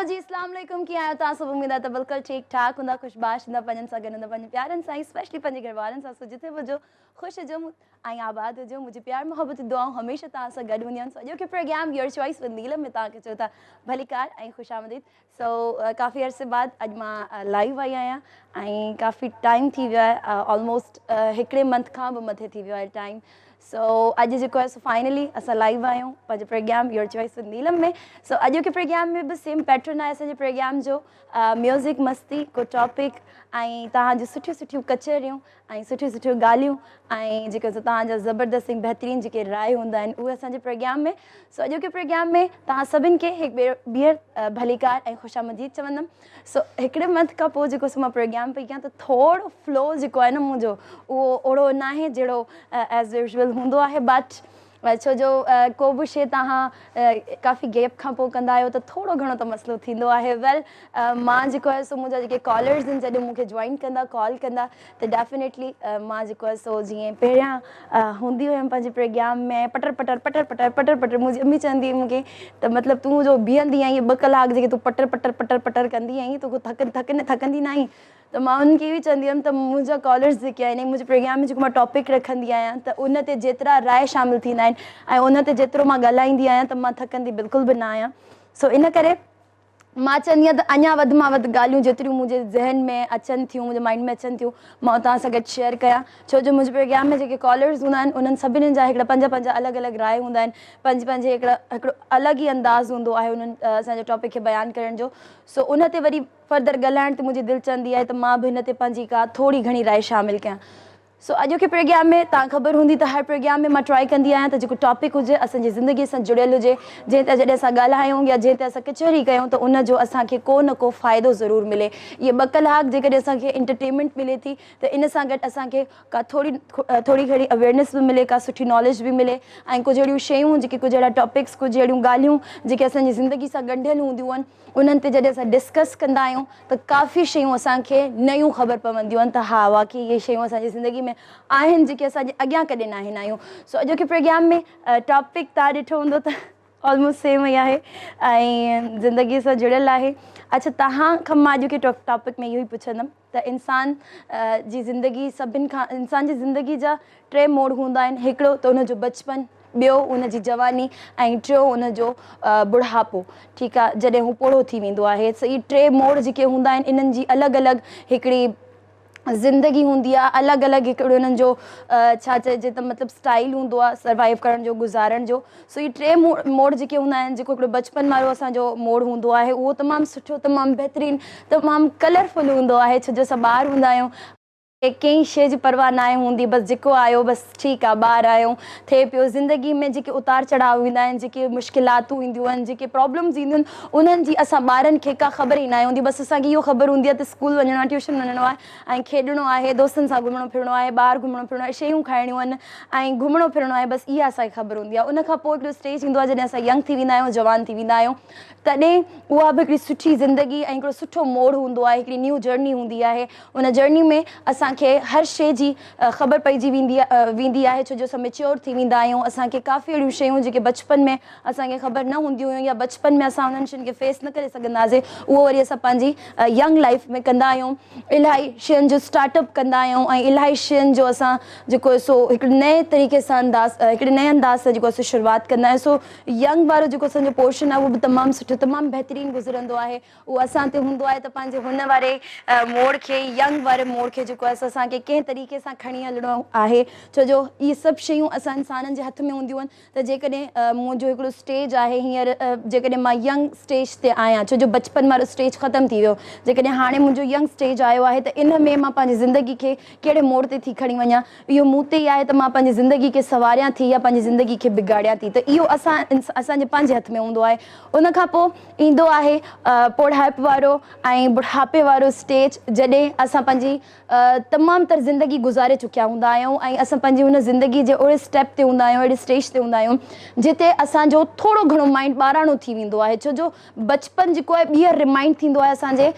जी अस्सलाम वालेकुम की आयो ता सब उम्मीद है बिल्कुल ठीक ठाक हुंदा खुशबाश हुंदा पंजन सा गन पंज प्यारन सा स्पेशली पंज घर वालन सा सो जिथे वजो खुश जो आई आबाद जो मुझे प्यार मोहब्बत दुआऊं हमेशा ता सा गड हुंदियन सो जो के programme your choice with Neelam में ता के चोता भलीकार आई खुशामदीद सो काफ़ी अरसे बाद अज मां लाइव आई आया आई काफ़ी टाइम थी गया है ऑलमोस्ट हिकड़े मंथ का मथे थी गयो है टाइम सो अज जो है फाइनली असां लाइव आयूं पंहिंजे programme your choice with Neelam में सो अॼु के प्रोग्राम में भी सेम पैटर्न है असांजे प्रोग्राम जो म्यूज़िक मस्ती को टॉपिक ऐं तव्हांजी सुठियूं सुठियूं कचरियूं ऐं सुठियूं सुठियूं ॻाल्हियूं ऐं जेके तव्हांजा ज़बरदस्त ऐं बहितरीनु जेके राय हूंदा आहिनि उहे असांजे प्रोग्राम में सो अॼु के प्रोग्राम में तव्हां सभिनि खे हिकु ॿीहर भलीकार ऐं ख़ुशामदीद चवंदमि सो हिकिड़े मंथ खां पोइ जेको मां प्रोग्राम पई कयां त थोरो फ्लो जेको आहे न मुंहिंजो उहो ओड़ो न आहे जहिड़ो एज़ यूज़ुअल हूंदो आहे बट छो जो को बि शइ तव्हां काफ़ी गैप खां पोइ कंदा आहियो त थोरो घणो त मसइलो थींदो आहे वेल मां जेको आहे सो मुंहिंजा जेके कॉलर्स आहिनि जॾहिं मूंखे जॉइन कंदा कॉल कंदा त डेफिनेटली मां जेको आहे सो जीअं पहिरियां हूंदी हुयमि पंहिंजे प्रोग्राम में पटर पटर पटर पटर पटर पटर मुंहिंजी अम्मी चवंदी हुई मूंखे त मतिलबु तूं जो बीहंदी आहीं 2 कलाक जेके तूं पटर पटर पटर पटर कंदी आहीं तूं थकंदी न आहीं त मां उनखे बि चवंदी हुयमि त मुंहिंजा कॉलर्स जेके आहिनि मुंहिंजे प्रोग्राम में जेको मां टॉपिक रखंदी आहियां त उन ते जेतिरा राय शामिलु थींदा आहिनि ऐं उन ते जेतिरो मां ॻाल्हाईंदी आहियां त मां थकंदी बिल्कुलु बि न आहियां सो इन करे मां चवंदी आहियां त अञा वधि मां वधि ॻाल्हियूं जेतिरियूं मुंहिंजे ज़हन में अचनि थियूं मुंहिंजे माइंड में अचनि थियूं मां तव्हां सां गॾु शेयर कयां छो जो मुंहिंजे प्रोग्राम में जेके कॉलर्स हूंदा आहिनि उन्हनि सभिनीनि जा हिकिड़ा पंज अलॻि अलॻि राय हूंदा आहिनि पंहिंजे हिकिड़ो अलॻि ई अंदाज़ हूंदो आहे उन्हनि असांजे टॉपिक खे बयानु करण जो सो उन ते वरी फर्दर ॻाल्हाइण ते मुंहिंजी दिलि चवंदी आहे त मां बि हिन ते पंहिंजी का थोरी घणी राय शामिलु कयां सो अॼु के प्रोग्राम में तव्हां ख़बर हूंदी त हर प्रोग्राम में मां ट्राई कंदी आहियां त जेको टॉपिक हुजे असांजी ज़िंदगीअ सां जुड़ियल हुजे जंहिं ते जॾहिं असां ॻाल्हायूं या जंहिं ते असां कचहरी कयूं त उनजो असांखे को न को फ़ाइदो ज़रूरु मिले इहे 2 कलाक जेकॾहिं असांखे एंटरटेनमेंट मिले थी त इन सां गॾु असांखे का थोरी घणी अवेयरनेस बि मिले का सुठी नॉलेज बि मिले ऐं कुझु अहिड़ियूं शयूं जेके कुझु अहिड़ा टॉपिक्स कुझु अहिड़ियूं ॻाल्हियूं जेके असांजी ज़िंदगी सां ॻंढियल हूंदियूं आहिनि उन्हनि ते जॾहिं असां डिस्कस कंदा आहियूं त काफ़ी शयूं असांखे नयूं ख़बर पवंदियूं आहिनि त हा वाक़ई इहे शयूं असांजी ज़िंदगी में आहिनि जेके असांजे अॻियां कॾहिं न आहिनि आहियूं सो अॼु के प्रोग्राम में टॉपिक तव्हां ॾिठो हूंदो त ऑलमोस्ट सेम ई आहे ऐं ज़िंदगीअ सां जुड़ियल आहे अच्छा तव्हां खां मां अॼु के टॉपिक में इहो ई पुछंदमि त इंसान जी ज़िंदगी सभिनि खां इंसान जी ज़िंदगी जा 3 मोड़ हूंदा आहिनि हिकिड़ो त उनजो बचपन ॿियो उनजी जवानी ऐं टियों उनजो बुढ़ापो ठीकु आहे जॾहिं हू पोड़ो थी वेंदो आहे सो इहे 3 मोड़ जेके हूंदा आहिनि इन्हनि जी अलॻि अलॻि हिकिड़ी ज़िंदगी हूंदी आहे अलॻि अलॻि हिकिड़ो उन्हनि जो छा चइजे त मतिलबु स्टाइल हूंदो आहे सर्वाइव करण जो गुज़ारण जो सो इहे 3 मोड़ जेके हूंदा आहिनि जेको हिकिड़ो बचपन वारो असांजो मोड़ हूंदो आहे उहो तमामु सुठो तमामु बहितरीनु तमामु कलरफुल हूंदो आहे छो जो असां ॿार हूंदा आहियूं कंहिं शइ जी परवाह न आहे हूंदी बसि जेको आयो बसि ठीकु आहे ॿार आहियूं थिए पियो ज़िंदगी में जेके उतार चढ़ाव ईंदा आहिनि जेके मुश्किलातूं ईंदियूं आहिनि जेके प्रॉब्लम्स ईंदियूं आहिनि उन्हनि जी असां ॿारनि खे का ख़बर ई न आहे हूंदी बसि असांखे इहो ख़बर हूंदी आहे त स्कूल वञिणो आहे ट्यूशन वञिणो आहे ऐं खेॾणो आहे दोस्तनि सां घुमणो फिरणो आहे ॿाहिरि घुमणो फिरणो आहे शयूं खाइणियूं आहिनि ऐं घुमणो फिरणो आहे बसि इहा असांखे ख़बर हूंदी आहे उन खां पोइ हिकिड़ो स्टेज ईंदो आहे जॾहिं असां यंग थी वेंदा आहियूं जवान थी वेंदा आहियूं तॾहिं उहा बि हिकिड़ी सुठी ज़िंदगी ऐं हिकिड़ो सुठो मोड़ हूंदो आहे हिकिड़ी न्यू जर्नी हूंदी आहे उन जर्नी में असांखे हर शइ जी ख़बर पइजी वेंदी आहे छो जो असां मेच्योर थी वेंदा आहियूं असांखे काफ़ी अहिड़ियूं शयूं जेके बचपन में असांखे ख़बर न हूंदियूं हुयूं या बचपन में असां उन्हनि शयुनि खे फेस न करे सघंदासीं उहो वरी असां पंहिंजी यंग लाइफ में कंदा आहियूं इलाही शयुनि जो स्टार्टअप कंदा आहियूं ऐं इलाही शयुनि जो असां जेको सो हिकिड़े नए तरीक़े सां हिकिड़े नए अंदाज़ सां जेको असां शुरूआति कंदा आहियूं सो यंग वारो जेको असांजो पोर्शन आहे उहो बि तमामु सुठो तमामु बहितरीनु गुज़रंदो आहे उहो असां ते हूंदो आहे त पंहिंजे हुन वारे मोड़ खे यंग वारे मोड़ खे जेको आहे असांखे कंहिं तरीक़े सां खणी हलणो आहे छो जो इहे सभु शयूं असां इंसाननि जे हथ में हूंदियूं आहिनि त जेकॾहिं मुंहिंजो हिकिड़ो स्टेज आहे हींअर जेकॾहिं मां यंग स्टेज ते आहियां छो जो बचपन वारो स्टेज ख़तमु थी वियो जेकॾहिं हाणे मुंहिंजो यंग स्टेज आयो आहे त इन में मां पंहिंजी ज़िंदगी खे कहिड़े मोड़ ते थी खणी वञा इहो मूं ते ई आहे त मां पंहिंजी ज़िंदगी खे संवारियां थी या पंहिंजी ज़िंदगी खे बिगाड़ियां थी त इहो असांजे पंहिंजे हथ में हूंदो आहे उन खां पोइ ईंदो आहे पौढ़ाप वारो ऐं बुढ़ापे वारो स्टेज जॾहिं असां पंहिंजी तमामु तर ज़िंदगी गुज़ारे चुकिया हूंदा आहियूं ऐं असां पंहिंजी हुन ज़िंदगी जे अहिड़े स्टेप ते हूंदा आहियूं अहिड़े स्टेज ते हूंदा आहियूं जिते असांजो थोरो घणो माइंड ॿाराणो थी वेंदो आहे छो जो बचपन जेको आहे ॿीहर रिमाइंड थींदो आहे असांजे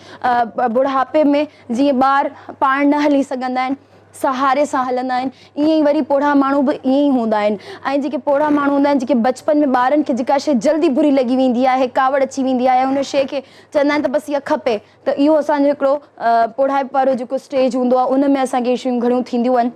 बुढ़ापे में जीअं ॿार पाण न हली सघंदा आहिनि सहारे सां हलंदा आहिनि, ईअं ई वरी पोढ़ा माण्हू बि ईअं ई हूंदा आहिनि। ऐं जेके पोढ़ा माण्हू हूंदा आहिनि, जेके बचपन में ॿारनि खे जेका शइ जल्दी बुरी लॻी वेंदी आहे, कावड़ अची वेंदी आहे, उन शइ खे चवंदा आहिनि त बसि इहा खपे, त इहो असांजो हिकिड़ो पोढ़ाइप वारो जेको स्टेज हूंदो आहे उन में असांखे इहे शयूं घणियूं थींदियूं आहिनि।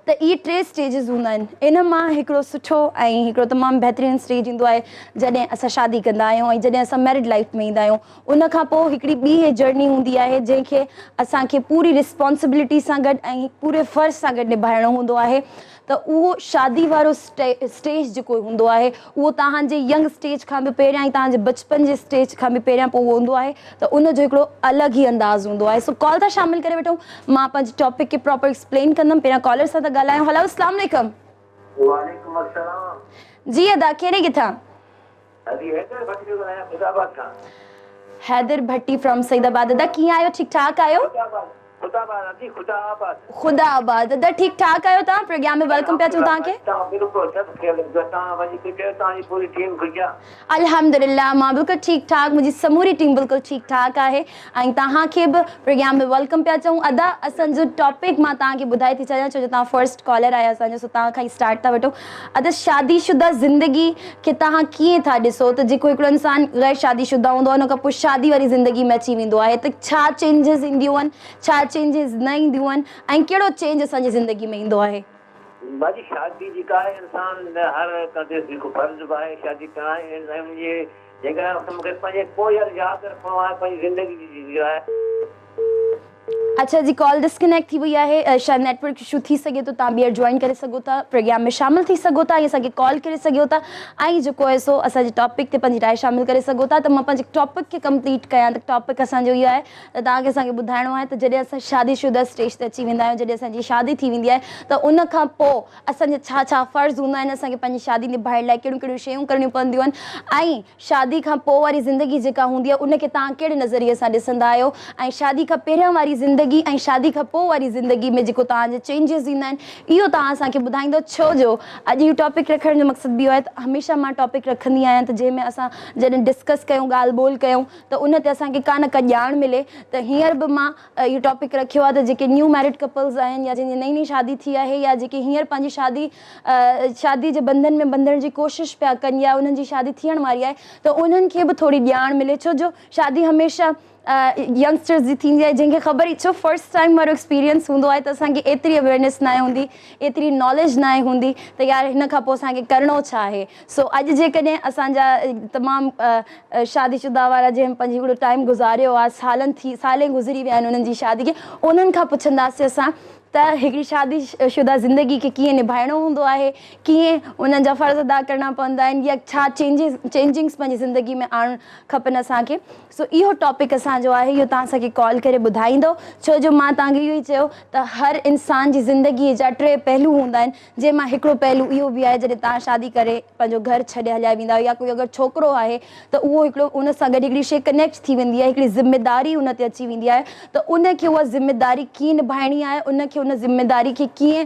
त इहे 3 स्टेजिस हूंदा आहिनि। इन मां हिकिड़ो सुठो ऐं हिकिड़ो तमामु बहितरीनु स्टेज ईंदो आहे जॾहिं असां शादी कंदा आहियूं ऐं जॾहिं असां मैरिड लाइफ में ईंदा आहियूं। उन खां पोइ हिकिड़ी ॿी जर्नी हूंदी आहे जंहिंखे असांखे पूरी रिस्पॉन्सिबिलिटी सां गॾु ऐं पूरे फ़र्ज़ सां गॾु निभाइणो हूंदो आहे। त उहो शादी वारो स्टेज जेको हूंदो आहे उहो तव्हांजे यंग स्टेज खां बि पहिरियां ई तव्हांजे बचपन जे स्टेज खां बि पहिरियां पोइ उहो हूंदो आहे, त उनजो हिकिड़ो अलॻि ई अंदाज़ हूंदो आहे। सो कॉल था शामिल करे वठूं, मां पंहिंजे टॉपिक खे प्रॉपर एक्सप्लेन कंदमि। पहिरियां कॉलर सां था ॻाल्हायूं। हलो, अस्सलाम वालेकुम। वालेकुम अस्सलाम। जी अदा, कहिड़े किथां? हैदर भट्टी फ्रॉम सईदाबाद। अदा कीअं आहियो? ठीकु ठाक आहियो? ख़ुदा अदा ठीकु ठाक आहियो? तव्हां प्रोग्राम में वेलकम पिया चऊं तव्हांखे। अल्हम्दुलिल्लाह मां बिल्कुलु ठीकु ठाक, मुंहिंजी समूरी टीम बिल्कुलु ठीकु ठाक आहे ऐं तव्हांखे बि प्रोग्राम में वेलकम पिया चऊं। अदा असांजो टॉपिक मां तव्हांखे ॿुधाए थी छॾियां, छो जो तव्हां फर्स्ट कॉलर आहियो असांजो, सो तव्हां खां ई स्टार्ट था वठूं। अदा शादीशुदा ज़िंदगी खे तव्हां कीअं था ॾिसो? त जेको हिकिड़ो इंसानु गैर शादीशुदा हूंदो आहे उन खां पोइ शादी वारी ज़िंदगी में अची वेंदो आहे, त छा चेंजिस ईंदियूं आहिनि, छा चेंजिस न ईंदियूं आहिनि ऐं कहिड़ो चेंज असांजी ज़िंदगी में ईंदो आहे? भाजी शादी जेका आहे इंसान हर कंदे जेको फर्ज़ आहे शादी करणु ऐं मुंहिंजे जेका मूंखे पंहिंजे पोइ यादि रखिणो आहे पंहिंजी ज़िंदगी जी आहे। अच्छा जी, कॉल डिस्कनेक्ट थी वई आहे, शायद नेटवर्क इशू थी सके तो तव्हां ॿीहर ज्वाइन करे सघो था, प्रोग्राम में शामिल थी सघो था, ऐं असांखे कॉल करे सघो था ऐं जेको आहे सो असांजे टॉपिक ते पंहिंजी राय शामिल करे सघो था। त मां पंहिंजे टॉपिक खे कंप्लीट कयां, त टॉपिक असांजो इहो आहे त तव्हांखे असांखे ॿुधाइणो आहे त जॾहिं असां शादीशुदा स्टेज ते अची वेंदा आहियूं, जॾहिं असांजी शादी थी वेंदी आहे, त उन खां पोइ असांजा छा छा फ़र्ज़ हूंदा आहिनि, असांखे पंहिंजी शादी निभाइण लाइ कहिड़ियूं कहिड़ियूं शयूं करणियूं पवंदियूं आहिनि, ऐं शादी खां पोइ वारी ज़िंदगी जेका हूंदी आहे उनखे तव्हां कहिड़े नज़रिए सां ॾिसंदा आहियो, ऐं शादी खां पहिरियां वारी ज़िंदगी ऐं शादी खां पोइ वारी ज़िंदगी में जेको तव्हांजे चेंजिस ईंदा आहिनि इहो तव्हां असांखे ॿुधाईंदो। छो जो अॼु इहो टॉपिक रखण जो मक़सदु बि इहो आहे त हमेशह मां टॉपिक रखंदी आहियां त जंहिंमें असां जॾहिं डिस्कस कयूं, ॻाल्हि ॿोल कयूं, त उन ते असांखे का न का ॼाण मिले। त हींअर बि मां इहो टॉपिक रखियो आहे त जेके न्यू मैरिड कपल्स आहिनि या जंहिंजी नई नई शादी थी आहे या जेके हींअर पंहिंजी शादी जे बंधन में बंधण जी कोशिशि पिया कनि या उन्हनि जी शादी थियण वारी आहे, त उन्हनि खे बि थोरी ॼाण मिले। छो जो शादी हमेशह यंगस्टर्स जी थींदी आहे जंहिंखे ख़बर ई, छो फर्स्ट टाइम वारो एक्सपीरियंस हूंदो आहे त असांखे एतिरी अवेयरनेस न हूंदी, एतिरी नॉलेज न हूंदी त यार हिन खां पोइ असांखे करिणो छा आहे। सो अॼु जेकॾहिं असांजा तमामु शादीशुदा वारा जंहिं पंहिंजो हिकिड़ो टाइम गुज़ारियो आहे, साले गुज़री विया आहिनि उन्हनि जी शादी खे, उन्हनि खां पुछंदासीं असां त हिकिड़ी शादीशुदा ज़िंदगी खे कीअं निभाइणो हूंदो आहे, कीअं उन्हनि जा फ़र्ज़ अदा करणा पवंदा आहिनि, या छा चेंजिंग्स पंहिंजी ज़िंदगी में आणणु खपनि असांखे। सो इहो टॉपिक असांजो आहे, इहो तव्हां असांखे कॉल करे ॿुधाईंदो। छो जो मां तव्हांखे इहो ई चयो त हर इंसान जी ज़िंदगीअ जा 3 पहलू हूंदा आहिनि, जंहिंमां हिकिड़ो पहलू इहो बि आहे जॾहिं तव्हां शादी करे पंहिंजो घरु छॾे हलिया वेंदा आहियो, या कोई अगरि छोकिरो आहे त उहो हिकिड़ो उन सां गॾु हिकिड़ी शइ कनेक्ट थी वेंदी आहे, हिकिड़ी ज़िमेदारी उन ते अची वेंदी आहे, त उनखे उहा ज़िमेदारी कीअं निभाइणी आहे, उनखे उन ज़िमेदारी खे कीअं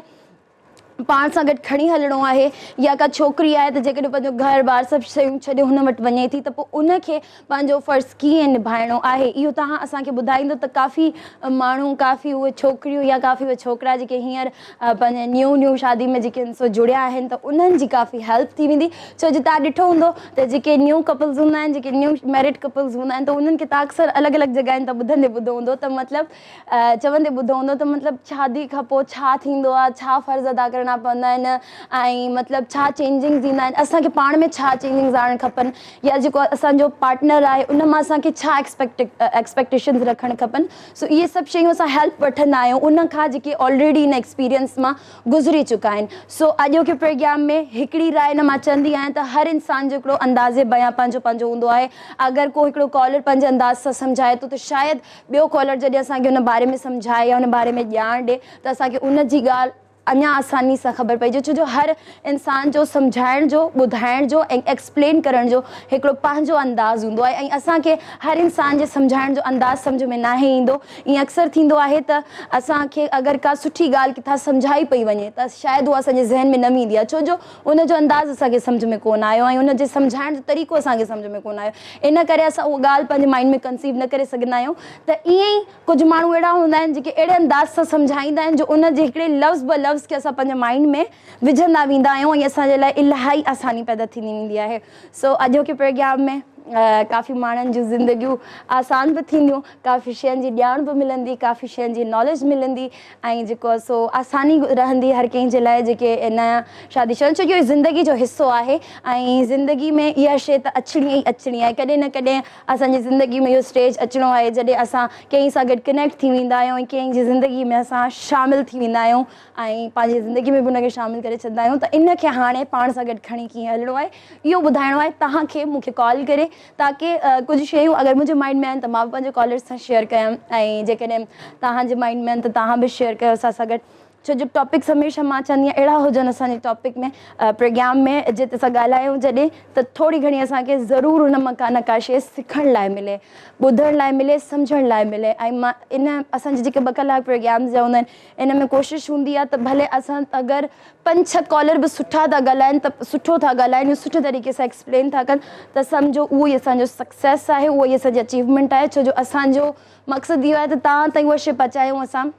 पाण सां गॾु खणी हलणो आहे। या का छोकिरी आहे त जेकॾहिं पंहिंजो घरु ॿार सभु शयूं छॾे हुन वटि वञे थी, त पोइ उनखे पंहिंजो फ़र्ज़ु कीअं निभाइणो आहे, इहो तव्हां असांखे ॿुधाईंदो। त काफ़ी माण्हू, काफ़ी उहे छोकिरियूं या काफ़ी उहे छोकिरा जेके हींअर पंहिंजे न्यू शादी में जेके सो जुड़िया आहिनि, त उन्हनि जी काफ़ी हेल्प थी वेंदी। छो जो तव्हां ॾिठो हूंदो त जेके न्यू कपल्स हूंदा आहिनि, जेके न्यू मैरिड कपल्स हूंदा आहिनि, त उन्हनि खे तव्हां अक्सर अलॻि अलॻि जॻहियुनि तां ॿुधो हूंदो, त मतिलबु चवंदे ॿुधो हूंदो त मतिलबु शादी खां पोइ छा थींदो आहे, छा फ़र्ज़ अदा करणा पवंदा आहिनि, ऐं मतिलबु छा चेंजिंग्स ईंदा आहिनि, असांखे पाण में छा चेंजिंग्स आणणु खपनि, या जेको असांजो पार्टनर आहे उन मां असांखे छा एक्सपेक्टेशन्स रखणु खपनि। सो इहे सभु शयूं असां हेल्प वठंदा आहियूं उन खां जेके ऑलरेडी इन एक्सपीरियंस मां गुज़री चुका आहिनि। सो अॼोके प्रोग्राम में हिकिड़ी राय न मां चवंदी आहियां त हर इंसान जो हिकिड़ो अंदाज़े बयां पंहिंजो पंहिंजो हूंदो आहे। अगरि को हिकिड़ो कॉलर पंहिंजे अंदाज़ सां सम्झाए थो, त शायदि ॿियो कॉलर जॾहिं असांखे उन बारे में सम्झाए या उन बारे में ॼाण ॾिए, त असांखे उन जी ॻाल्हि अञा आसानी सां ख़बर पइजे, छो जो हर इंसान जो सम्झाइण जो, ॿुधाइण जो ऐं एक्सप्लेन करण जो हिकिड़ो पंहिंजो अंदाज़ हूंदो आहे ऐं असांखे हर इंसान जे सम्झाइण जो अंदाज़ सम्झ में नाहे ईंदो। ईअं अक्सर थींदो आहे त असांखे अगरि का सुठी ॻाल्हि किथां सम्झाई पई वञे त शायदि उहा असांजे ज़हन में न ईंदी आहे, छो जो उनजो अंदाज़ असांखे सम्झ में कोन आयो ऐं उनजे सम्झाइण जो तरीक़ो असांखे सम्झ में कोन आयो। इन करे असां उहा ॻाल्हि पंहिंजे माइंड में कंसीव न करे सघंदा आहियूं। त ईअं ई कुझु माण्हू अहिड़ा हूंदा आहिनि जेके अहिड़े अंदाज़ सां सम्झाईंदा आहिनि जो उनजे हिकिड़े लफ़्ज़ ब लफ़्ज़ खे असां पंहिंजे माइंड में विझंदा वेंदा आहियूं ऐं असांजे लाइ इलाही आसानी पैदा थींदी वेंदी आहे। सो अॼोके प्रोग्राम में काफ़ी माण्हुनि जूं ज़िंदगियूं आसान बि थींदियूं, काफ़ी शयुनि जी ॼाण बि मिलंदी, काफ़ी शयुनि जी नॉलेज मिलंदी ऐं जेको सो आसानी रहंदी हर कंहिंजे लाइ जेके नया शादीशुदा, छो इहो ज़िंदगी जो हिसो आहे ऐं ज़िंदगी में इहा शइ त अचणी ई अचणी आहे। कॾहिं न कॾहिं असांजी ज़िंदगी में इहो स्टेज अचिणो आहे जॾहिं असां कंहिं सां गॾु कनेक्ट थी वेंदा आहियूं ऐं कंहिंजी ज़िंदगी में असां शामिलु थी वेंदा आहियूं ऐं पंहिंजी ज़िंदगी में बि हुनखे शामिलु करे छॾींदा आहियूं। त इन खे हाणे पाण सां गॾु खणी कीअं हलिणो आहे इहो ॿुधाइणो आहे तव्हांखे मूंखे कॉल करे, ताकी कुझु शयूं अगरि मुंहिंजे माइंड में आहिनि त मां बि पंहिंजे कॉलर्स सां शेयर कयां ऐं जेकॾहिं तव्हांजे माइंड में आहिनि त तव्हां बि शेयर कयो असां सां गॾु। छो जो टॉपिक्स हमेशह मां चाहींदी आहियां अहिड़ा हुजनि असांजे टॉपिक में प्रोग्राम में जिते असां ॻाल्हायूं जॾहिं त थोरी घणी असांखे ज़रूरु हुन मां का न का शइ सिखण लाइ मिले, ॿुधण लाइ मिले, सम्झण लाइ मिले। ऐं मां इन असांजे जेके 2 कलाक प्रोग्राम्स जा हूंदा आहिनि इन में कोशिशि हूंदी आहे त भले असां अगरि 5-6 कॉलर बि सुठा था ॻाल्हाइनि त सुठो था ॻाल्हाइनि, सुठे तरीक़े सां एक्सप्लेन था कनि त सम्झो उहो ई असांजो सक्सेस आहे, उहो ई असांजी अचीवमेंट आहे। छो जो असांजो मक़सदु इहो आहे त तव्हां ताईं उहा शइ पहुचायूं असां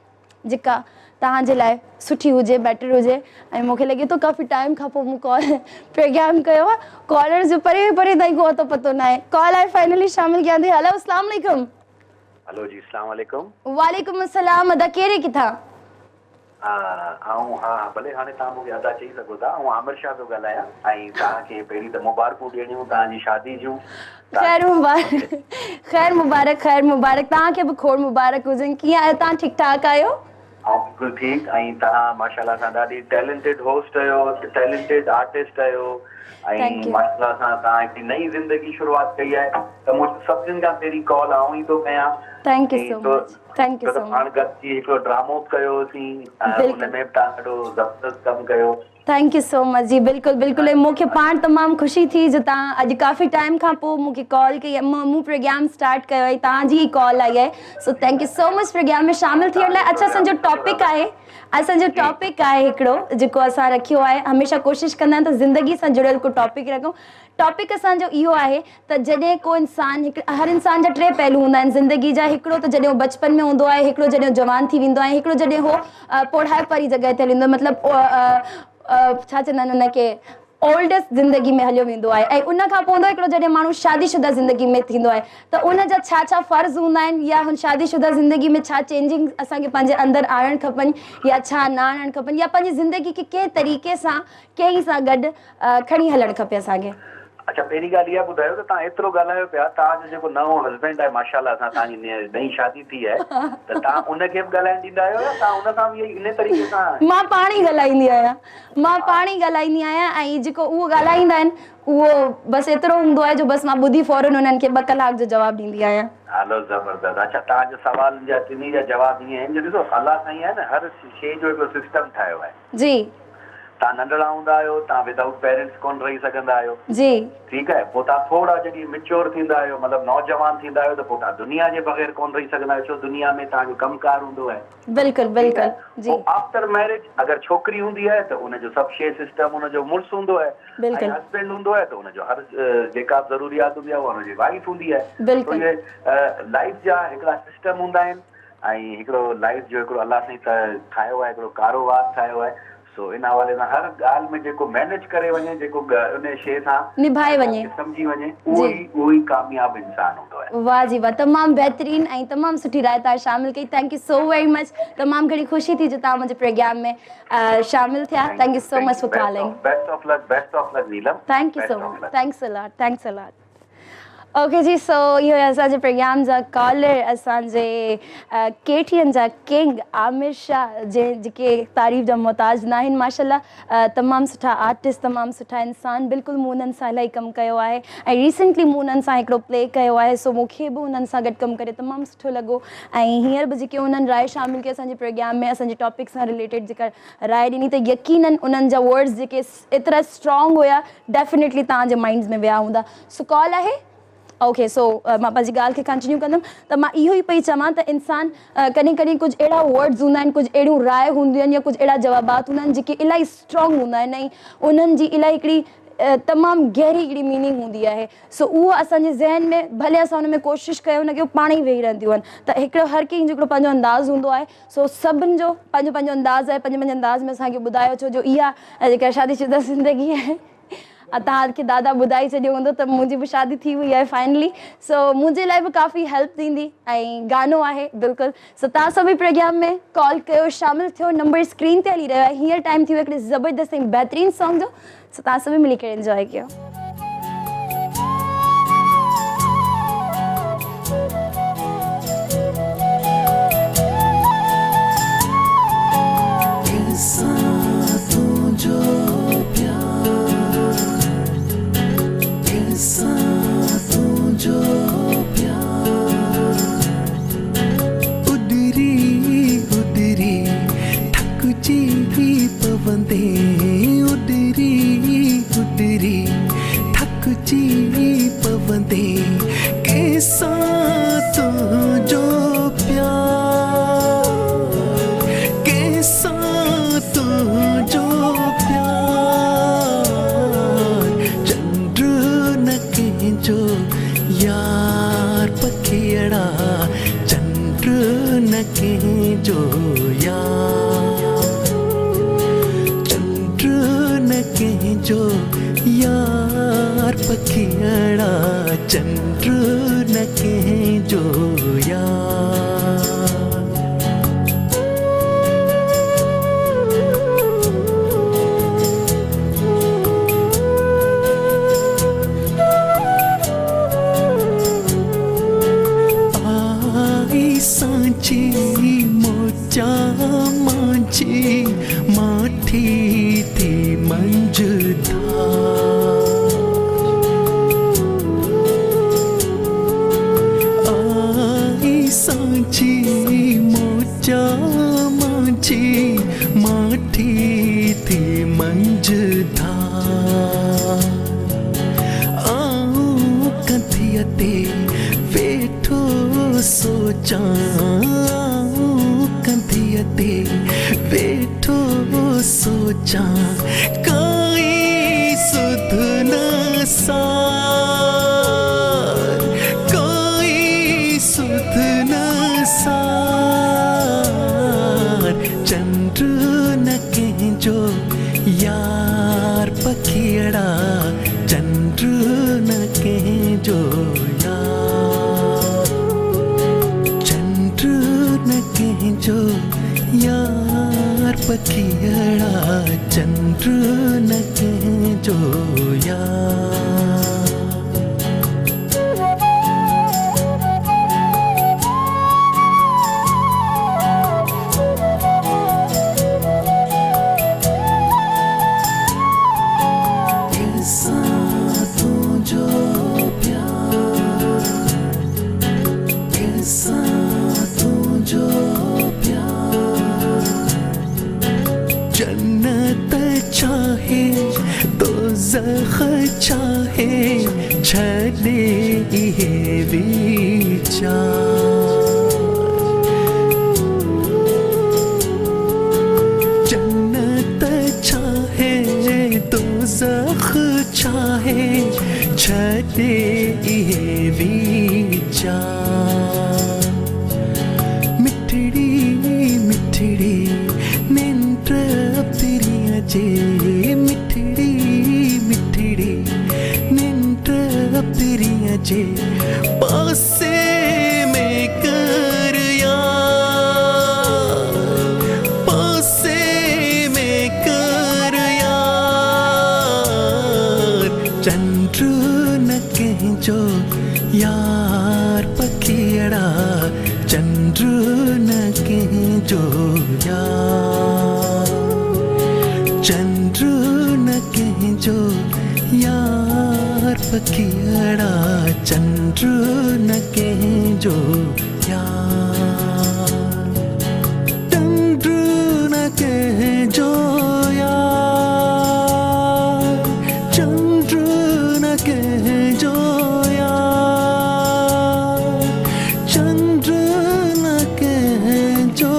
जेका तव्हांजे लाइ सुठी हुजे, बेटर हुजे। ऐं मूंखे लॻे थो काफ़ी टाइम खां पोइ मूं कॉल प्रोग्राम कयो आहे, कॉलर्स जो परे परे ताईं को अतो पतो न आहे। कॉल आहे फाइनली शामिल कयां थी। हेलो अस्सलाम वालेकुम। हेलो जी, अस्सलाम वालेकुम। वालेकुम अस्सलाम। अदा कहिड़े किथां? भले हाणे तव्हां मूंखे अदा चई सघो था। आमिर शाह थो ॻाल्हायां ऐं तव्हांखे पहिरीं त मुबारकूं ॾियणियूं तव्हांजी शादी जूं। ख़ैर मुबारक, ख़ैर मुबारक, ख़ैर मुबारक। तव्हांखे बि खोड़ मुबारक हुजनि। कीअं आहियो तव्हां? ठीकु ठाक आहियो? बिल्कुलु ठीकु। ऐं तव्हां माशाल्लाह सां ॾाढी टैलेंटेड होस्ट आहियो, टैलेंटेड आर्टिस्ट आहियो ऐं माशाल्लाह सां तव्हां हिकिड़ी नई ज़िंदगी शुरूआत कई आहे। त मूंखे सभिनीनि खां पहिरीं कॉल आऊं ई थो कयां। Thank you so much, thank you so much. पाण गॾिजी हिकिड़ो ड्रामो कयोसीं, हुन में तव्हां ॾाढो ज़बरदस्त कमु कयो। थैंक यू सो मच जी। बिल्कुलु बिल्कुलु। मूंखे पाण तमामु ख़ुशी थी जो तव्हां अॼु काफ़ी टाइम खां पोइ मूंखे कॉल कई, मूं प्रोग्राम स्टार्ट कयो ऐं तव्हांजी ई कॉल आई आहे। So thank you so much programme में शामिलु थियण लाइ। अच्छा, असांजो टॉपिक आहे हिकिड़ो जेको असां रखियो आहे। हमेशह कोशिशि कंदा आहिनि त ज़िंदगी सां जुड़ियल को टॉपिक रखूं। टॉपिक असांजो इहो आहे त जॾहिं को इंसान, हर इंसान जा 3 पहलू हूंदा आहिनि ज़िंदगी जा। हिकिड़ो त जॾहिं उहो बचपन में हूंदो आहे, हिकिड़ो जॾहिं जवान थी वेंदो आहे, हिकिड़ो जॾहिं उहो पढ़ाई वारी जॻह ते हलंदो आहे, मतिलबु छा चवंदा आहिनि हुनखे, ओल्डेस्ट ज़िंदगी में हलियो वेंदो आहे। ऐं उन खां पोइ हूंदो आहे हिकिड़ो जॾहिं माण्हू शादीशुदा ज़िंदगी में थींदो आहे त उन जा छा छा फ़र्ज़ हूंदा आहिनि, या हुन शादीशुदा ज़िंदगी में छा चेंजिंग असांखे पंहिंजे अंदरि आणणु खपनि या छा न आणणु खपनि, या पंहिंजी ज़िंदगी खे कंहिं तरीक़े सां कंहिं सां गॾु खणी हलणु खपे असांखे। अच्छा, पहिरीं ॻाल्हि इहा ॿुधायो त तव्हां एतिरो ॻाल्हायो पिया, तव्हांजो जेको नओं हस्बैंड आहे माशाल्लाह सां, तव्हांजी नई शादी थी आहे, त तव्हां उनखे बि ॻाल्हाइण ॾींदा आहियो या तव्हां उन सां बि इन तरीक़े सां? मां पाण ई ॻाल्हाईंदी आहियां ऐं जेको उहो ॻाल्हाईंदा आहिनि उहो बसि एतिरो हूंदो आहे जो बसि मां ॿुधी फौरन उन्हनि खे 2 कलाक जो जवाबु ॾींदी आहियां। हलो ज़बरदस्त। अच्छा, तव्हांजे सवाल जा टिनी जा जवाब ईअं आहिनि जो ॾिसो अलाह साईं आहे न, हर शइ जो हिकिड़ो सिस्टम ठाहियो आहे जी। तव्हां नंढड़ा हूंदा आहियो, तव्हां विदाउट पेरेंट्स कोन रही सघंदा आहियो जी, ठीकु आहे। पोइ तव्हां थोरा जॾहिं मेच्योर थींदा आहियो, मतिलबु नौजवान थींदा आहियो, त पोइ तव्हां दुनिया जे बग़ैर कोन रही सघंदा आहियो, छो दुनिया में तव्हांजो कमकार हूंदो आहे। बिल्कुलु बिल्कुलु जी। आफ्टर मैरिज अगरि छोकिरी हूंदी आहे त उनजो सभु शइ सिस्टम उनजो मुड़ुसु हूंदो आहे, ऐं हस्बैंड हूंदो आहे त उनजो हर जेका ज़रूरियात हूंदी आहे उहा हुनजी वाइफ हूंदी आहे। लाइफ जा हिकिड़ा सिस्टम हूंदा आहिनि ऐं हिकिड़ो लाइफ जो हिकिड़ो अलाह साईं ठाहियो आहे, हिकिड़ो कारोबार ठाहियो आहे। सो इन हवाले सां हर ॻाल्हि में जेको मैनेज करे वञे, जेको उन शइ सां निभाए वञे, सम्झी वञे, उहो ई कामयाब इंसान हूंदो आहे। वाह जी वाह, तमामु बहितरीन ऐं तमामु सुठी राय तव्हां शामिल कई। Thank you so very much. तमामु घणी ख़ुशी थी जो तव्हां मुंहिंजे प्रोग्राम में शामिल थिया। Thank you so much for calling. Best of luck Neelam. Thank you so much. Thanks a lot. Okay जी, सो इहो असांजे प्रोग्राम जा कॉलर असांजे केटीएन जा किंग आमिर शाह जेके तारीफ़ जा मोहताज न आहिनि माशाल्लाह। तमामु सुठा आर्टिस्ट, तमामु सुठा इंसान, बिल्कुलु मूं उन्हनि सां इलाही कमु कयो आहे ऐं रिसेंटली मूं उन्हनि सां हिकिड़ो प्ले कयो आहे, सो मूंखे बि उन्हनि सां गॾु कमु करे तमामु सुठो लॻो। ऐं हींअर बि जेके उन्हनि राय शामिलु कई असांजे प्रोग्राम में, असांजे टॉपिक सां रिलेटेड जेका राय ॾिनी, त यकीननि उन्हनि जा वर्ड्स जेके एतिरा स्ट्रॉन्ग हुया, डेफिनेटली तव्हांजे माइंड्स में विया हूंदा। सो कॉल आहे। ओके, सो मां पंहिंजी ॻाल्हि खे कंटिन्यू कंदमि त मां इहो ई पई चवां त इंसान कॾहिं कॾहिं कुझु अहिड़ा वर्ड्स हूंदा आहिनि, कुझु अहिड़ियूं राय हूंदियूं आहिनि या कुझु अहिड़ा जवाबात हूंदा आहिनि जेके इलाही स्ट्रॉन्ग हूंदा आहिनि ऐं उन्हनि जी इलाही हिकिड़ी तमामु गहरी हिकिड़ी मीनिंग हूंदी आहे। सो उहो असांजे ज़हन में भले असां हुन में कोशिशि कयूं न, की उहो पाण ई वेही रहंदियूं आहिनि। त हिकिड़ो हर कंहिंजो हिकिड़ो पंहिंजो अंदाज़ हूंदो आहे। सो सभिनि जो पंहिंजो पंहिंजो अंदाज़ आहे, पंहिंजे पंहिंजे अंदाज़ में असांखे ॿुधायो, छो जो इहा जेका शादीशुदा ज़िंदगी आहे, तव्हांखे दादा ॿुधाए छॾियो हूंदो त मुंहिंजी बि शादी थी वई आहे फाइनली। सो मुंहिंजे लाइ बि काफ़ी हेल्प थींदी ऐं गानो आहे बिल्कुलु। सो तव्हां सभई प्रोग्राम में कॉल कयो, शामिलु थियो। नंबर स्क्रीन ते हली रहियो आहे। हींअर टाइम थी वियो हिकिड़े ज़बरदस्त ऐं बहितरीनु सॉन्ग जो। सो तव्हां सभई मिली करे इंजॉय कयो। कंहिंजो यार पखियड़ा चंद्र न कंहिंजो यार चंद्र न कंहिंजो यार पखियड़ा चंद्र न कंहिंजो यार चंद्र न कंहिंजो यार चंद्र न कंहिंजो यार चंद्र न कंहिंजो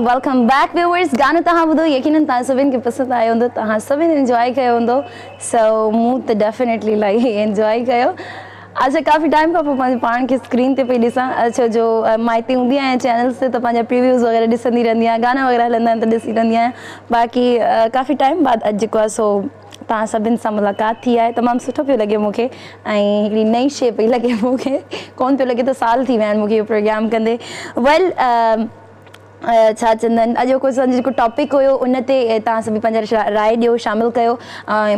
वेलकम बैक व्यूअर्स। गानो तव्हां ॿुधो, यकीनन तव्हां सभिनि खे पसंदि आयो हूंदो, तव्हां सभिनि इंजॉय कयो हूंदो। सो मूं त डेफिनेटली इलाही इंजॉय कयो। अच्छा, काफ़ी टाइम खां पोइ पंहिंजे पाण खे स्क्रीन ते पई ॾिसां। अच्छा, जो मां हिते हूंदी आहियां चैनल्स ते त पंहिंजा प्रीव्यूज़ वग़ैरह ॾिसंदी रहंदी आहियां, गाना वग़ैरह हलंदा आहिनि त ॾिसी रहंदी आहियां। बाक़ी काफ़ी टाइम बाद अॼु जेको आहे सो तव्हां सभिनि सां मुलाक़ात थी आहे, तमामु सुठो पियो लॻे मूंखे ऐं हिकिड़ी नई शइ पई लॻे मूंखे, कोन पियो लॻे त साल थी विया आहिनि मूंखे इहो प्रोग्राम कंदे। वेल छा चवंदा आहिनि, अॼु असांजो जेको टॉपिक हुयो उन ते तव्हां सभई पंहिंजा राय ॾियो, शामिलु कयो।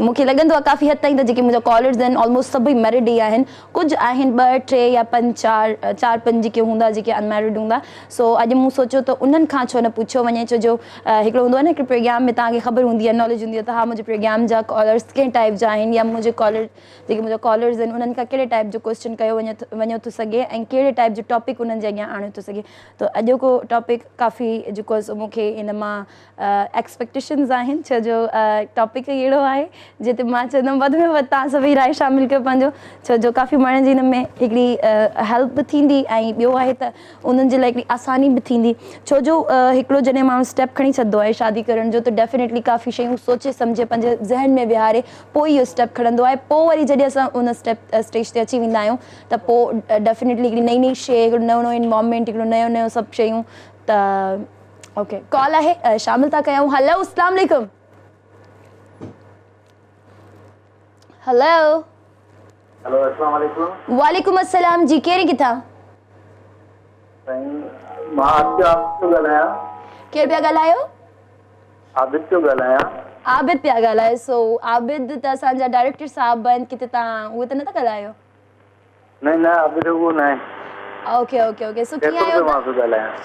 मूंखे लॻंदो आहे काफ़ी हद ताईं त जेके मुंहिंजा कॉलर्स आहिनि ऑलमोस्ट सभई मैरिड ई आहिनि, कुझु आहिनि 2 3 या 5 4 5 जेके हूंदा जेके अनमैरिड हूंदा। सो अॼु मूं सोचियो त उन्हनि खां छो न पुछियो वञे, छो जो हिकिड़ो हूंदो आहे न हिकिड़े प्रोग्राम में तव्हांखे ख़बर हूंदी आहे, नॉलेज हूंदी आहे त हा मुंहिंजे प्रोग्राम जा कॉलर्स कंहिं टाइप जा आहिनि, या मुंहिंजे मुंहिंजा कॉलर्स आहिनि उन्हनि खां कहिड़े टाइप जो क्वेश्चन कयो वञो थो सघे ऐं कहिड़े टाइप जो टॉपिक उन्हनि जे अॻियां आणियो थो सघे। त अॼोको टॉपिक काफ़ी जेको मूंखे इन मां एक्सपेक्टेशन्स आहिनि, छो जो टॉपिक ई अहिड़ो आहे जिते मां चवंदमि वधि में वधि तव्हां सभई राय शामिलु कयो पंहिंजो, छो जो काफ़ी माण्हुनि जी हिन में हिकिड़ी हेल्प बि थींदी ऐं ॿियो आहे त उन्हनि जे लाइ हिकिड़ी आसानी बि थींदी। छो जो हिकिड़ो जॾहिं माण्हू स्टेप खणी छॾंदो आहे शादी करण जो, त डेफिनेटली काफ़ी शयूं सोचे सम्झे पंहिंजे ज़हन में विहारे पोइ इहो स्टेप खणंदो आहे। पोइ वरी जॾहिं असां उन स्टेज ते अची वेंदा आहियूं त पोइ डेफिनेटली हिकिड़ी नई शइ, हिकिड़ो नओं इन्वॉल्वमेंट, हिकिड़ो नयो सभु शयूं। त ओके, कॉल आहे, शामिल था कयूं। हेलो, अस्सलाम वालेकुम। हेलो हेलो, अस्सलाम वालेकुम। वालेकुम अस्सलाम जी, कहिड़ी किथां? मां आबिद ॻाल्हायां। केरु पिया ॻाल्हायो? आबिद पियो ॻाल्हायां। आबिद पिया ॻाल्हायो। सो आबिद त असांजा डायरेक्टर साहब आहिनि, किथे तव्हां उहे त नथा ॻाल्हायो? न आबिद उहो न आहे। Okay okay okay. सो कीअं आहियो?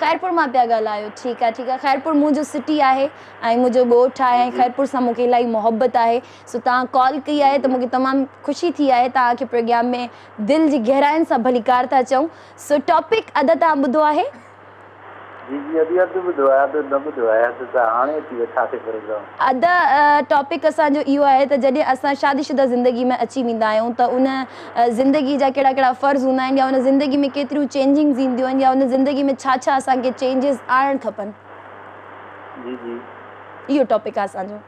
ख़ैरपुर मां पिया ॻाल्हायो। ठीकु आहे ठीकु आहे। ख़ैरपुर मुंहिंजो सिटी आहे ऐं मुंहिंजो ॻोठु आहे ऐं ख़ैरपुर सां मूंखे इलाही मोहबत आहे। सो तव्हां कॉल कई आहे त मूंखे तमामु ख़ुशी थी आहे, तव्हांखे प्रोग्राम में दिलि जी गहराइनि सां भलीकार था चऊं। सो टॉपिक अदा तव्हां ॿुधो आहे? अदा टॉपिक असांजो इहो आहे त जॾहिं असां शादीशुदा ज़िंदगी में अची वेंदा आहियूं त उन ज़िंदगी जा कहिड़ा कहिड़ा फ़र्ज़ हूंदा आहिनि, या उन ज़िंदगी में केतिरियूं चेंजिंग्स ईंदियूं आहिनि, या उन ज़िंदगी में छा छा असांखे चेंजिस आणणु खपनि। इहो टॉपिक आहे असांजो।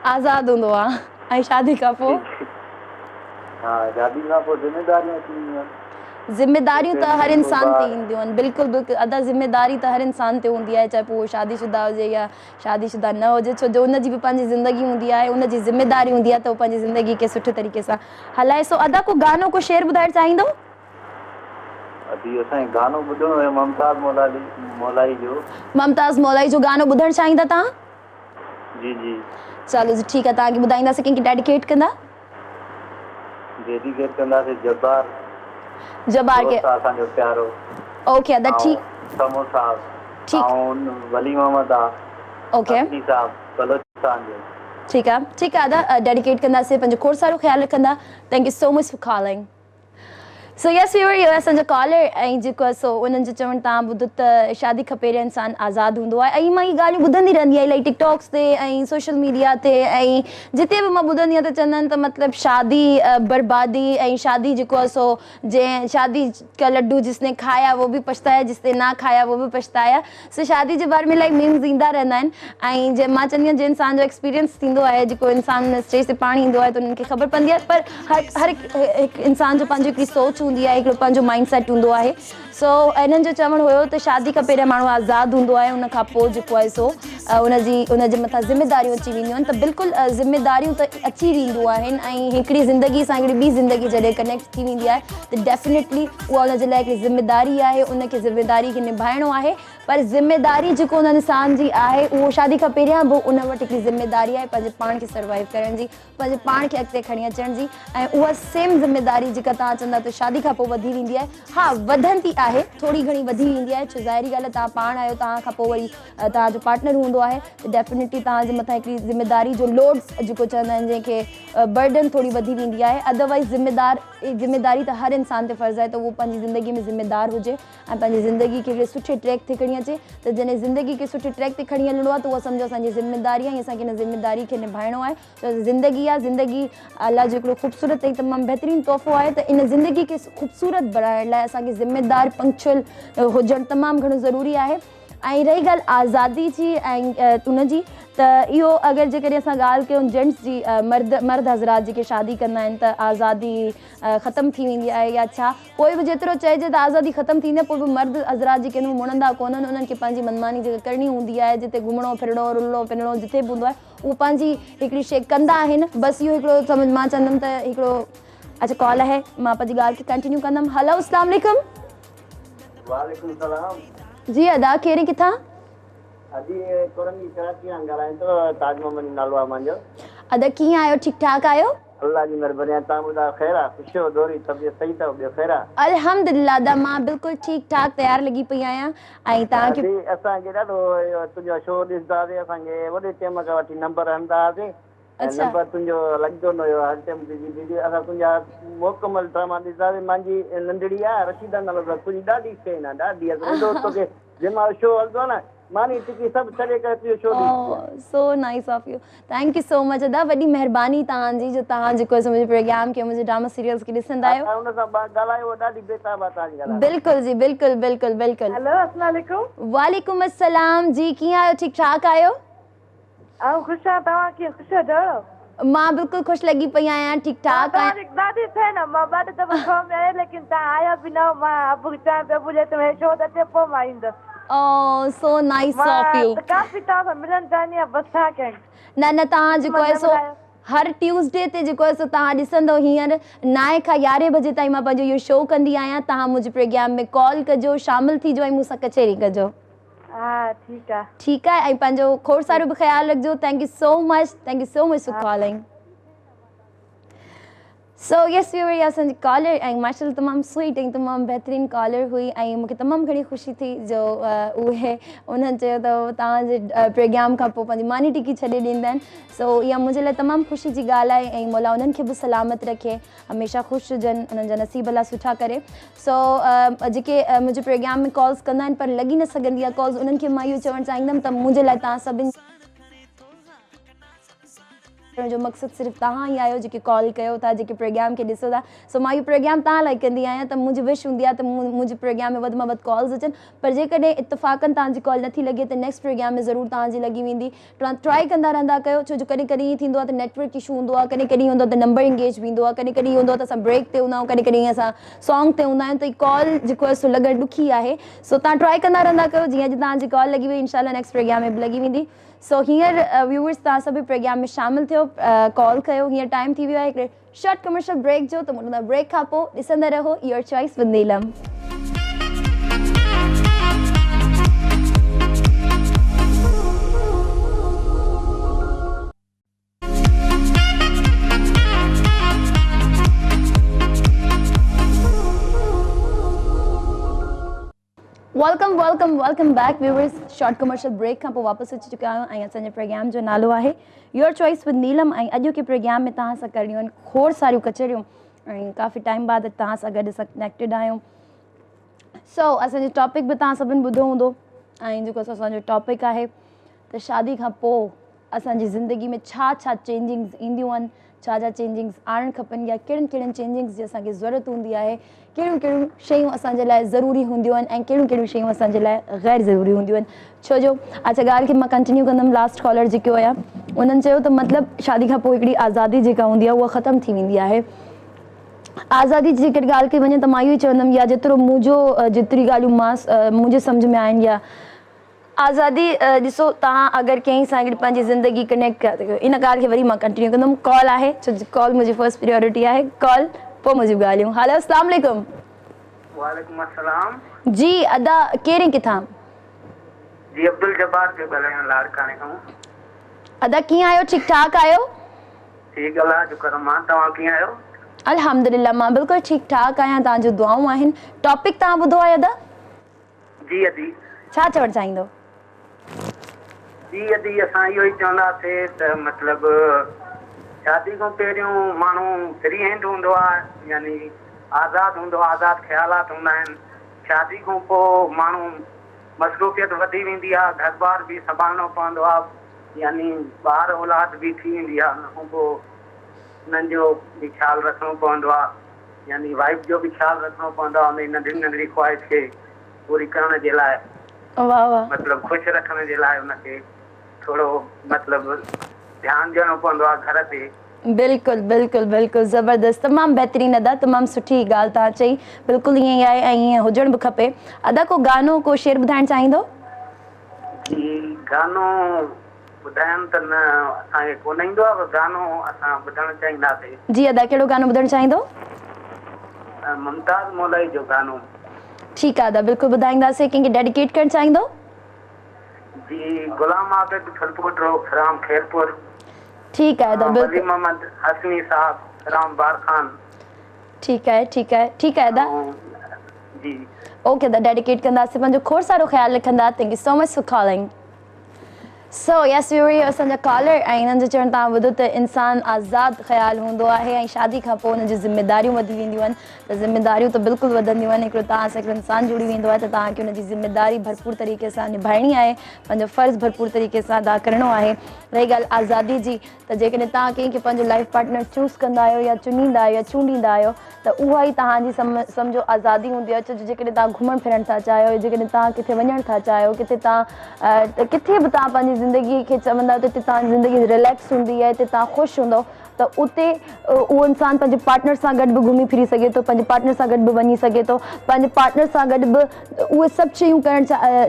आज़ादु हूंदो आहे ऐं शादी खां पोइ ज़िम्मेदारियूं त हर इंसान ते ईंदियूं आहिनि। बिल्कुलु बिल्कुलु अदा ज़िम्मेदारी त हर इंसान ते हूंदी आहे, चाहे पोइ शादीशुदा हुजे या शादीशुदा न हुजे, छो जो उनजी बि पंहिंजी ज़िंदगी हूंदी आहे, उनजी ज़िम्मेदारी हूंदी आहे त उहो पंहिंजी ज़िंदगी खे सुठे तरीक़े सां हलाए। सो अदा को गानो को शेर ॿुधाइणु चाहींदो? गानो ॿुधो आहे मुमताज़ मौलाई जो गानो ॿुधणु चाहींदा तव्हां? जी जी। चलो जी ठीकु आहे, तव्हांखे ॿुधाईंदासीं। कंहिंखे डेडिकेट कंदा? डेडिकेट कंदासीं जब्बार के असांजो प्यारो। ओके अदा ठीक। समो साहब ठीक। वली मोहम्मद ओके साहब बलोचिस्तान जो। ठीक है अदा डेडिकेट कंदासीं, पंहिंजो खोड़ सारो ख्याल रखंदा। Thank you so much for calling. So Yes viewer, इहो असांजो कॉलर ऐं जेको आहे सो उन्हनि जो चवणु तव्हां ॿुधो त शादी खां पहिरियों इंसानु आज़ादु हूंदो आहे। ऐं मां इहे ॻाल्हियूं ॿुधंदी रहंदी आहियां इलाही टिकटॉक्स ते ऐं सोशल मीडिया ते, ऐं जिते बि मां ॿुधंदी आहियां त चवंदा आहिनि त मतिलबु शादी बर्बादी ऐं शादी जेको आहे सो जंहिं शादी का लड्डू जिसने खाया वो बि पछताया, जिसने ना खाया वो बि पछताया। सो शादी जे बारे में इलाही मीम्स ईंदा रहंदा आहिनि। ऐं जे मां चवंदी आहियां जंहिं इंसान जो एक्सपीरियंस थींदो आहे, जेको इंसान स्टेज ते पाण ईंदो आहे त उन्हनि खे ख़बर पवंदी आहे। पर हर हिकु इंसान जो पंहिंजो हिकिड़ी सोच हूंदी आहे, हिकिड़ो पंहिंजो माइंड सेट हूंदो आहे। सो इन्हनि जो चवणु हुयो त शादी खां पहिरियों माण्हू आज़ादु हूंदो आहे, उन खां पोइ जेको आहे सो उनजे मथां ज़िम्मेदारियूं अची वेंदियूं आहिनि। त बिल्कुलु ज़िम्मेदारियूं त अची वेंदियूं आहिनि ऐं हिकिड़ी ज़िंदगी सां हिकिड़ी ॿी ज़िंदगी जॾहिं कनेक्ट थी वेंदी आहे त डेफिनेटली उहा उनजे लाइ हिकिड़ी ज़िम्मेदारी आहे, उनखे ज़िम्मेदारी खे निभाइणो आहे। पर ज़िम्मेदारी जेको उन इंसान जी आहे उहो शादी खां पहिरियां बि उन वटि हिकिड़ी ज़िम्मेदारी आहे पंहिंजे पाण खे सर्वाइव करण जी, पंहिंजे पाण खे अॻिते खणी अचण जी, ऐं उहा सेम ज़िम्मेदारी जेका तव्हां चवंदा त शादी खां पोइ वधी वेंदी आहे। हा, वधंदी आहे, थोरी घणी वधी वेंदी आहे, छो ज़ाहिरी ॻाल्हि आहे तव्हां पाण आहियो, तव्हां खां पोइ वरी तव्हांजो पार्टनर हूंदो आहे त डेफिनेटली तव्हांजे मथां हिकिड़ी ज़िम्मेदारी जो लोड जेको चवंदा आहिनि जंहिंखे बर्डन थोरी वधी वेंदी आहे। अदरवाइज़ ज़िम्मेदारी त हर इंसान ते फ़र्ज़ु आहे त उहो पंहिंजी ज़िंदगी में ज़िम्मेदार हुजे ऐं पंहिंजी ज़िंदगी खे सुठे ट्रैक ते खणी अचे। त जॾहिं ज़िंदगी खे सुठे ट्रैक ते खणी हलणो आहे त उहा सम्झो असांजी ज़िम्मेदारी आहे ऐं असांखे हिन ज़िम्मेदारी खे निभाइणो आहे। त ज़िंदगी आहे, ज़िंदगी अलाह जो हिकिड़ो ख़ूबसूरत ऐं तमामु बहितरीनु तोहफ़ो आहे। त इन ज़िंदगी खे ख़ूबसूरत बणाइण लाइ असांखे ज़िम्मेदार पंक्चुअल हुजणु तमामु घणो ज़रूरी आहे। ऐं रही ॻाल्हि आज़ादी जी ऐं उनजी, त इहो अगरि जेकॾहिं असां ॻाल्हि कयूं जेंट्स जी, मर्द हज़रात जेके शादी कंदा आहिनि त आज़ादी ख़तमु थी वेंदी आहे या छा, कोई बि जेतिरो चइजे त आज़ादी ख़तमु थींदी आहे, पोइ बि मर्द हज़रात जेके आहिनि मुणंदा कोन्हनि, उन्हनि खे पंहिंजी मनमानी जेका करणी हूंदी आहे, जिते घुमणो फिरणो रुलणो फिरणो जिते बि हूंदो आहे उहो पंहिंजी हिकिड़ी शइ कंदा आहिनि। बसि इहो हिकिड़ो सम्झ मां चवंदमि त हिकिड़ो अच्छा कॉल आहे, मां पंहिंजी ॻाल्हि खे कंटिन्यू कंदमि। हलो, अस्सलाम वालेकुम। वालेकुम सलाम जी अदा, कहिड़े किथां? अजी कोरंगी कराची खां ॻाल्हायां थो, ताज मोहम्मद नालो आहे मुंहिंजो। अदा कीअं आहियो, ठीकु ठाकु आहियो? अल्लाह जी महिरबानी आहे, तव्हां ॿुधायो ख़ैर आहे? ख़ुशि हो दोरी, तबियत सही अथव? ॿियो ख़ैर आहे? अल्हम्दुलिल्लाह अदा, मां बिल्कुलु ठीकु ठाकु तयारु लॻी पई आहियां। ऐं तव्हांखे असांखे ॾाढो तुंहिंजो शो ॾिसंदा हुआसीं, असांखे वॾे टाइम खां वठी नंबर हणंदा हुआसीं, नंबर तुंहिंजो लॻंदो न हुयो हर टाइम। असां तुंहिंजा मुकमल ड्रामा ॾिसंदा हुआसीं। मुंहिंजी नंढड़ी आहे रशीदा नालो अथसि, तुंहिंजी ॾाढी फैन आहे, ॾाढी आहे। तोखे जंहिंमहिल शो हलंदो आहे न, मानी टिकी सभु छॾे करे तुंहिंजो शो ॾिसंदी। सो nice of you, thank you so much अदा, वॾी महिरबानी तव्हांजी जो तव्हां जेको आहे मुंहिंजे प्रोग्राम खे, मुंहिंजे ड्रामा सीरियल्स खे ॾिसंदा आहियो। हुन सां ॻाल्हायो, ॾाढी बेताब आहे तव्हांजी ॻाल्हि। बिल्कुलु जी, बिल्कुलु बिल्कुलु बिल्कुलु। हेलो, अस्सलाम वालेकुम। वालेकुम अस्सलाम जी, कीअं आहियो, ठीकु ठाकु आहियो? आऊं ख़ुशि आहियां, तव्हां कीअं ख़ुशि आहियो? मां बिल्कुलु ख़ुशि लॻी पई आहियां, ठीकु ठाकु आहियां। ॾाढी फैन आहे, मां ॿ दफ़ा शो में आहियां लेकिन तव्हां आया बि न। मां अबू खे चवां पियो अबू जे तुम्हें शो त अचे पोइ मां ईंदसि। ओह सो नाइस ऑफ यू। काफ़ी तव्हां सां मिलणु चाहींदी आहियां, बसि छा कयां। न तव्हां जेको आहे सो हर ट्यूसडे ते जेको आहे सो तव्हां ॾिसंदो, हींअर 9 खां 11 बजे ताईं मां पंहिंजो इहो शो कंदी आहियां। तव्हां मुंहिंजे प्रोग्राम में कॉल कजो, शामिलु थीजो ऐं मूंसां कचहरी कजो। हा ठीकु आहे, ठीकु आहे। ऐं पंहिंजो खोड़ सारो बि ख़्यालु रखिजो। Thank you so much for calling. So Yes viewer, ये असांजी कॉलर ऐं माशाल्लाह तमामु स्वीट ऐं तमामु बहितरीनु कॉलर हुई ऐं मूंखे तमामु घणी ख़ुशी थी जो उहे उन्हनि चयो त तव्हांजे प्रोग्राम खां पोइ पंहिंजी मानी टिकी छॾे ॾींदा आहिनि। सो इहा मुंहिंजे लाइ तमामु ख़ुशी जी ॻाल्हि आहे ऐं मौला उन्हनि खे बि सलामत रखे, हमेशह ख़ुशि हुजनि, उन्हनि जा नसीब अलाह सुठा करे। सो जेके मुंहिंजे प्रोग्राम में कॉल्स कंदा आहिनि पर लॻी न सघंदी आहे कॉल्स, उन्हनि खे मां इहो चवणु चाहींदमि त मुंहिंजे लाइ तव्हां सभिनी जो मक़सदु सिर्फ़ु तव्हां ई आहियो जेके कॉल कयो था, जेके प्रोग्राम खे ॾिसो था। सो मां इहो प्रोग्राम तव्हां लाइ कंदी आहियां त मुंहिंजी विश हूंदी आहे त मुंहिंजे प्रोग्राम में वधि में वधि कॉल्स अचनि। पर जेकॾहिं इतफ़ाक़नि तव्हांजी कॉल नथी लॻे त नेक्स्ट प्रोग्राम में ज़रूरु तव्हांजी लॻी वेंदी। ट्राई कंदा रहंदा कयो, छो जो कॾहिं कॾहिं ईअं थींदो आहे त नेटवर्क इशू हूंदो आहे, कॾहिं कॾहिं हूंदो आहे त नंबर इंगेज वेंदो आहे, कॾहिं कॾहिं हूंदो आहे त असां ब्रेक ते हूंदा आहियूं, कॾहिं कॾहिं असां सॉन्ग ते हूंदा आहियूं, त कॉल जेको आहे सो लॻणु ॾुखी आहे। सो तव्हां ट्राई कंदा रहंदा कयो, जीअं अॼु तव्हांजी कॉल लॻी वई इंशाल्लाह नेक्स्ट प्रोग्राम में बि लॻी वेंदी। सो हींअर व्यूअर्स तव्हां सभई प्रोग्राम में शामिलु थियो, कॉल कयो। हींअर टाइम थी वियो आहे हिकिड़े शॉर्ट कमर्शियल ब्रेक जो, त मुंहिंजो ब्रेक खां पोइ ॾिसंदा रहो your choice with Neelam. Welcome back viewers. Short commercial break खां पोइ वापसि अची चुका आहियूं ऐं असांजे प्रोग्राम जो नालो आहे योर चॉइस विद नीलम। ऐं अॼु के प्रोग्राम में तव्हां सां करणियूं आहिनि खोड़ सारियूं कचरियूं ऐं काफ़ी टाइम बाद तव्हां सां गॾु असां कनेक्टेड आहियूं। सो असांजो टॉपिक बि तव्हां सभिनी ॿुधो हूंदो ऐं जेको असांजो टॉपिक आहे त शादी खां पोइ असांजी ज़िंदगी में छा छा चेंजिंग्स ईंदियूं आहिनि, छा छा चेंजिंग्स आणणु खपनि या कहिड़ियुनि कहिड़ियुनि चेंजिंग्स जी असांखे ज़रूरत हूंदी आहे, कहिड़ियूं कहिड़ियूं शयूं असांजे लाइ ज़रूरी हूंदियूं आहिनि ऐं कहिड़ियूं कहिड़ियूं शयूं असांजे लाइ ग़ैर ज़रूरी हूंदियूं आहिनि। छो जो अच्छा ॻाल्हि खे मां कंटिन्यू कंदमि। लास्ट कॉलर जेके हुया उन्हनि चयो त मतिलबु शादी खां पोइ हिकिड़ी आज़ादी जेका हूंदी आहे उहा ख़तमु थी वेंदी आहे आज़ादी जी जेकॾहिं ॻाल्हि कई वञे त मां इहो ई चवंदमि या जेतिरो मुंहिंजो जेतिरी ॻाल्हियूं मां मुंहिंजे सम्झ में आहिनि या आज़ादी ॾिसो तव्हां अगरि कंहिं सां गॾु पंहिंजी ज़िंदगी कनेक्ट कयो था इन ॻाल्हि खे वरी मां कंटिन्यू कंदमि कॉल आहे छो कॉल मुंहिंजी फर्स्ट प्रियोरिटी आहे कॉल पोइ मुंहिंजियूं ॻाल्हियूं हेलो अस्सलाम वालेकुम वालेकुम अस्सलाम जी अदा कहिड़े किथां जी अब्दुल जब्बार पियो ॻाल्हायां लाड़काणे खां अदा कीअं आहियो ठीकु ठाकु आहियो ठीकु अलाह जो करम आहे तव्हां कीअं आहियो अल्हम्दुलिल्लाह मां बिल्कुलु ठीकु ठाकु आहियां तव्हांजूं दुआऊं आहिनि टॉपिक तव्हां ॿुधो आहे अदा जी अदी छा चवणु चाहींदो जी अदी असां इहो ई चवंदासीं त मतिलबु शादी खां पहिरियों माण्हू फ्री हैंड हूंदो आहे यानी आज़ादु हूंदो आहे आज़ादु ख़्यालात हूंदा आहिनि शादी खां पोइ माण्हू मसरूफ़ियत वधी वेंदी आहे घर बार बि संभालणो पवंदो आहे यानी ॿार औलाद बि थी वेंदी आहे उन खां पोइ उन्हनि जो बि ख़्यालु रखिणो पवंदो आहे यानी वाइफ जो बि ख़्यालु रखिणो पवंदो आहे उन नंढड़ी नंढड़ी ख़्वाहिश खे पूरी करण जे लाइ वाह वाह मतिलबु ख़ुशि रखण जे लाइ उनखे थोरो मतिलबु ध्यानु ॾियणो पवंदो आहे घर ते बिल्कुलु बिल्कुलु बिल्कुलु ज़बरदस्त तमामु बहितरीनु अदा तमामु सुठी ॻाल्हि तव्हां चई बिल्कुलु ईअं ई आहे ऐं ईअं हुजणु बि खपे अदा को गानो को शेर ॿुधाइणु चाहींदो जी गानो ॿुधाइण त न असांखे कोन ईंदो आहे गानो असां ॿुधणु चाहींदासीं जी अदा कहिड़ो गानो ॿुधणु चाहींदो मुमताज़ मौलाई जो गानो ठीकु आहे अदा बिल्कुलु ॿुधाईंदासीं कंहिंखे डेडिकेट करणु चाहींदो जी गुलाम आबिद फलपुर रोड राम खैरपुर ठीकु आहे अदा वली बिल्कुलु मोहम्मद हसनी साहब राम बार खान ठीकु आहे ठीकु आहे ठीकु आहे अदा जी ओके अदा डेडिकेट कंदासीं पंहिंजो खोड़ सारो ख़्यालु रखंदा thank you so much for calling so yes we असांजा कॉलर ऐं हिननि जो चवणु तव्हां ॿुधो त इंसानु आज़ादु ख़्यालु हूंदो आहे ऐं शादी खां पोइ हुनजी ज़िमेदारियूं वधी वेंदियूं आहिनि त ज़िमेदारियूं त बिल्कुलु वधंदियूं आहिनि हिकिड़ो तव्हां सां हिकिड़ो इंसानु जुड़ी वेंदो आहे त तव्हांखे हुनजी ज़िमेदारी भरपूर तरीक़े सां निभाइणी आहे पंहिंजो फ़र्ज़ु भरपूर तरीक़े सां अदा करिणो आहे रही ॻाल्हि आज़ादी जी त जेकॾहिं तव्हां कंहिंखे पंहिंजो लाइफ पार्टनर चूज़ कंदा आहियो या चुनींदा आहियो या चूंडींदा आहियो त उहा ई तव्हांजी सम्झो आज़ादी हूंदी आहे छो जो जेकॾहिं तव्हां घुमणु फिरणु था चाहियो जेकॾहिं तव्हां किथे वञणु था चाहियो किथे तव्हां किथे बि तव्हां पंहिंजी ज़िंदगी खे चवंदा आहियो त हिते तव्हांजी ज़िंदगी रिलैक्स हूंदी आहे हिते तव्हां ख़ुशि हूंदो त उते उहो इंसानु पंहिंजे पार्टनर सां गॾु बि घुमी फिरी सघे थो पंहिंजे पार्टनर सां गॾु बि वञी सघे थो पंहिंजे पार्टनर सां गॾु बि उहे सभु शयूं करणु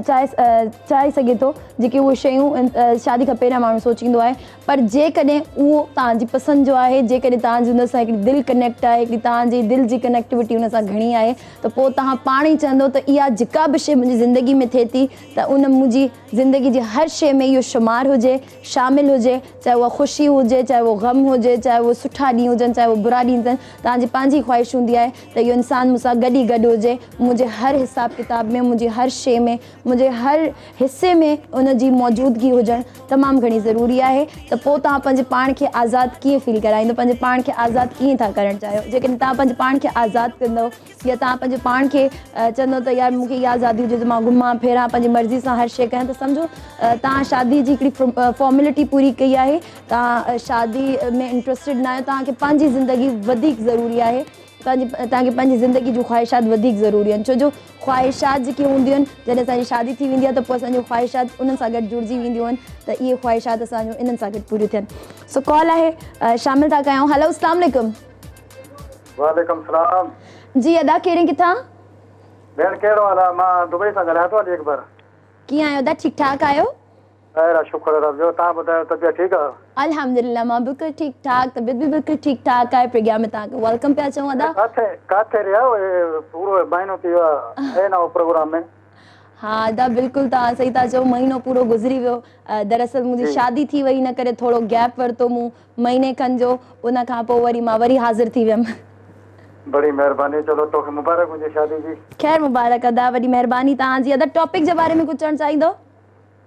चाहे सघे थो जेके उहे शयूं शादी खां पहिरियां माण्हू सोचींदो आहे पर जेकॾहिं उहो तव्हांजी पसंदि जो आहे जेकॾहिं तव्हांजी हुन सां हिकिड़ी दिलि कनेक्ट आहे हिकिड़ी तव्हांजी दिलि जी कनेक्टिविटी हुन सां घणी आहे त पोइ तव्हां पाण ई चवंदो त इहा जेका बि शइ मुंहिंजी ज़िंदगी में थिए थी त उन मुंहिंजी ज़िंदगी जी हर शइ में इहो शुमारु हुजे शामिलु हुजे चाहे उहा ख़ुशी हुजे चाहे उहो ग़म हुजे चाहे उहे सुठा ॾींहं हुजनि चाहे उहे बुरा ॾींहं हुजनि तव्हांजी पंहिंजी ख़्वाहिश हूंदी आहे त इहो इंसानु मूंसां गॾु ई गॾु हुजे मुंहिंजे हर हिसाब किताब में मुंहिंजी हर शइ में मुंहिंजे हर हिसे में उनजी मौजूदगी हुजणु तमामु घणी ज़रूरी आहे त पोइ तव्हां पंहिंजे पाण खे आज़ादु कीअं फील कराईंदो पंहिंजे पाण खे आज़ादु कीअं था करणु चाहियो जेकॾहिं तव्हां पंहिंजे पाण खे आज़ादु कंदव या तव्हां पंहिंजे पाण खे चवंदव त यार मूंखे इहा आज़ादी हुजे त मां घुमां फिरां पंहिंजी मर्ज़ी सां हर शइ कयां त सम्झो तव्हां शादी जी हिकिड़ी फॉर्मेलिटी पूरी कई आहे तव्हां शादी में इंट्रस्टेड न आहियो तव्हांखे पंहिंजी ज़िंदगी वधीक ज़रूरी आहे तव्हांखे पंहिंजी ज़िंदगी जूं ख़्वाहिशात वधीक ज़रूरी आहिनि छो जो ख़्वाहिशात जेके हूंदियूं आहिनि जॾहिं असांजी शादी थी वेंदी आहे त पोइ असांजूं ख़्वाहिशात उन्हनि सां गॾु जुड़िजी वेंदियूं आहिनि त इहे ख़्वाहिशात असांजूं इन्हनि सां गॾु पूरियूं थियनि सो कॉल आहे शामिल था कयूं हेलो अस्सलाम वालेकुम वालेकुम सलाम जी अदा कहिड़े किथां भेण कहिड़ो हाल आहे मां दुबई सां ॻाल्हायां थो हिकु बार कीअं आहियो अदा ठीकु ठाकु आहियो अहिड़ा शुक्र रब जो तव्हां ॿुधायो तबियत ठीकु आहे अल्हम्दुलिल्लाह मां बिल्कुलु ठीकु ठाकु तबियत बि बिल्कुलु ठीकु ठाकु आहे प्रोग्राम में तव्हांखे वेलकम पिया चऊं अदा किथे रहिया पूरो महीनो थी वियो आहे न प्रोग्राम में हाँ अदा बिल्कुलु तव्हां सही था चओ महीनो पूरो गुज़री वियो दरअसल मुंहिंजी शादी थी वई इन करे थोरो गैप वरितो मूं महीने खनि जो उन खां पोइ वरी मां वरी हाज़िर थी वियमि बड़ी महिरबानी चलो तोखे मुबारक हुजे शादी जी ख़ैर मुबारक अदा वॾी महिरबानी तव्हांजी अदा टॉपिक जे बारे में कुझु चवणु चाहींदो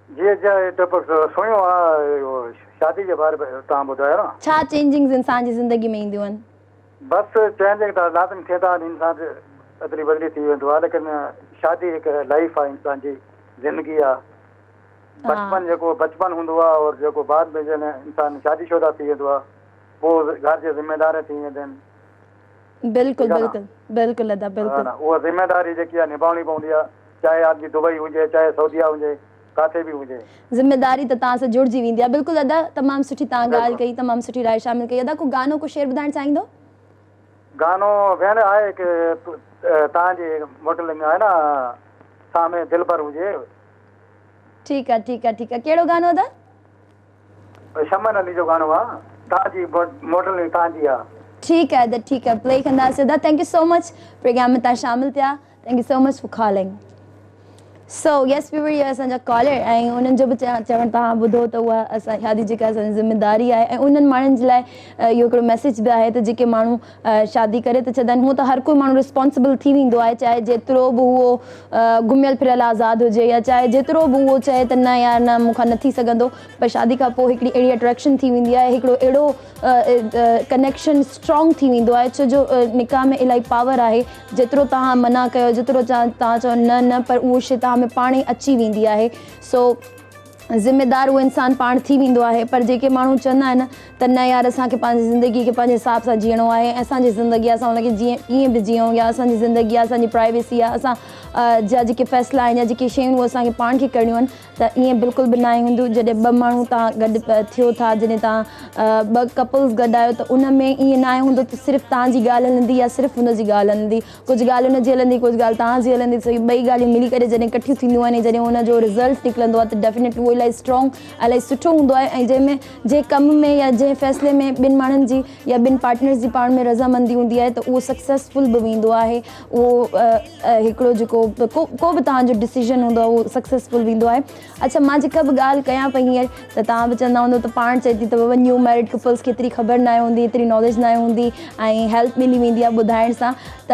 जी टॉपिक सुणियो आहे शादी जे बारे में तव्हां ॿुधायो न छा चेंजिंग्स इंसान जी ज़िंदगी में ईंदियूं आहिनि बसि चेंजिंग त लाज़िम थिए था इंसान अदली बदली थी वेंदो आहे लेकिन शादी हिकु लाइफ आहे इंसान जी ज़िंदगी आहे बचपन जेको बचपन हूंदो आहे और जेको बाद में जॾहिं इंसान शादीशुदा थी वेंदो आहे पोइ घर जे ज़िम्मेदार थी वेंदा आहिनि बिल्कुलु बिल्कुलु बिल्कुलु अदा बिल्कुलु उहा ज़िम्मेदारी जेकी आहे निभाइणी पवंदी आहे चाहे आदमी दुबई हुजे चाहे सऊदीया हुजे काथे बि हुजे ज़िम्मेदारी त तव्हां सां जुड़िजी वेंदी आहे बिल्कुलु अदा तमामु सुठी तव्हां ॻाल्हि कई तमामु सुठी राय शामिल कई अदा को गानो को शेर ॿुधाइणु चाहींदो गानो भेण आहे कि तव्हांजे मोटल में आहे न सामे दिल पर हुजे। ठीक है कहिड़ो गानो अदा? शमन अली जो गानो आहे, तव्हांजी मोटल में तव्हांजी आहे। ठीक है प्ले कंदासीं अदा। Thank you so much programme में तव्हां शामिल थिया। Thank you so much for calling. So yes we were असांजा कॉलर ऐं उन्हनि जो बि चवणु तव्हां ॿुधो त उहा असां शादी जेका असांजी ज़िम्मेदारी आहे ऐं उन्हनि माण्हुनि जे लाइ इहो हिकिड़ो मैसेज बि आहे त जेके माण्हू शादी करे त छॾनि, हूअं त हर कोई माण्हू रिस्पॉन्सिबल थी वेंदो आहे, चाहे जेतिरो बि उहो घुमियल फिरियल आज़ादु हुजे या चाहे जेतिरो बि उहो चए त न यार न मूंखां न थी सघंदो, पर शादी खां पोइ हिकिड़ी अहिड़ी अट्रैक्शन थी वेंदी आहे, हिकिड़ो अहिड़ो कनेक्शन स्ट्रॉन्ग थी वेंदो आहे, छो जो निकाह में इलाही पावर आहे। जेतिरो तव्हां मना कयो, जेतिरो तव्हां चओ न पर उहो शइ तव्हां में पाण ई अची वेंदी आहे। सो ज़िम्मेदार उहो इंसानु पाण थी वेंदो आहे। पर जेके माण्हू चवंदा आहिनि त न यार असांखे पंहिंजी ज़िंदगी खे पंहिंजे हिसाब सां जीअणो आहे, असांजी ज़िंदगी असां हुनखे जीअं कीअं बि जीऊं, या असांजी ज़िंदगी आहे, असांजी प्राइवेसी आहे, असां जा जेके फ़ैसिला आहिनि या जेके शयूं उहे असांखे पाण खे करणियूं आहिनि, त ईअं बिल्कुलु बि न हूंदियूं। जॾहिं ॿ माण्हू तव्हां गॾु थियो था, जॾहिं तव्हां ॿ कपल्स गॾु आहियो, त उन में ईअं न हूंदो त सिर्फ़ु तव्हांजी ॻाल्हि हलंदी या सिर्फ़ु हुनजी ॻाल्हि हलंदी, कुझु ॻाल्हि हुनजी हलंदी, कुझु ॻाल्हि तव्हांजी हलंदी। सो ॿई ॻाल्हियूं मिली करे जॾहिं इकठियूं थींदियूं आहिनि, जॾहिं हुनजो रिज़ल्ट निकिरंदो आहे त डेफिनेटली उहो इलाही स्ट्रॉन्ग इलाही सुठो हूंदो आहे। ऐं जंहिंमें जंहिं कम में या जंहिं फ़ैसिले में ॿिनि माण्हुनि जी या ॿिनि पार्टनर्स जी पाण में रज़ामंदी हूंदी आहे, त उहो सक्सेसफुल बि वेंदो आहे। उहो हिकिड़ो जेको को बि तव्हांजो डिसीजन हूंदो आहे उहो सक्सेसफुल वेंदो आहे। अच्छा, मां जेका बि ॻाल्हि कयां पई हींअर, त तव्हां बि चवंदा हूंदो त पाण चए थी त बाबा न्यू मैरिड कपल्स खे एतिरी ख़बर न हूंदी, एतिरी नॉलेज न हूंदी ऐं हेल्प मिली वेंदी आहे ॿुधाइण सां, त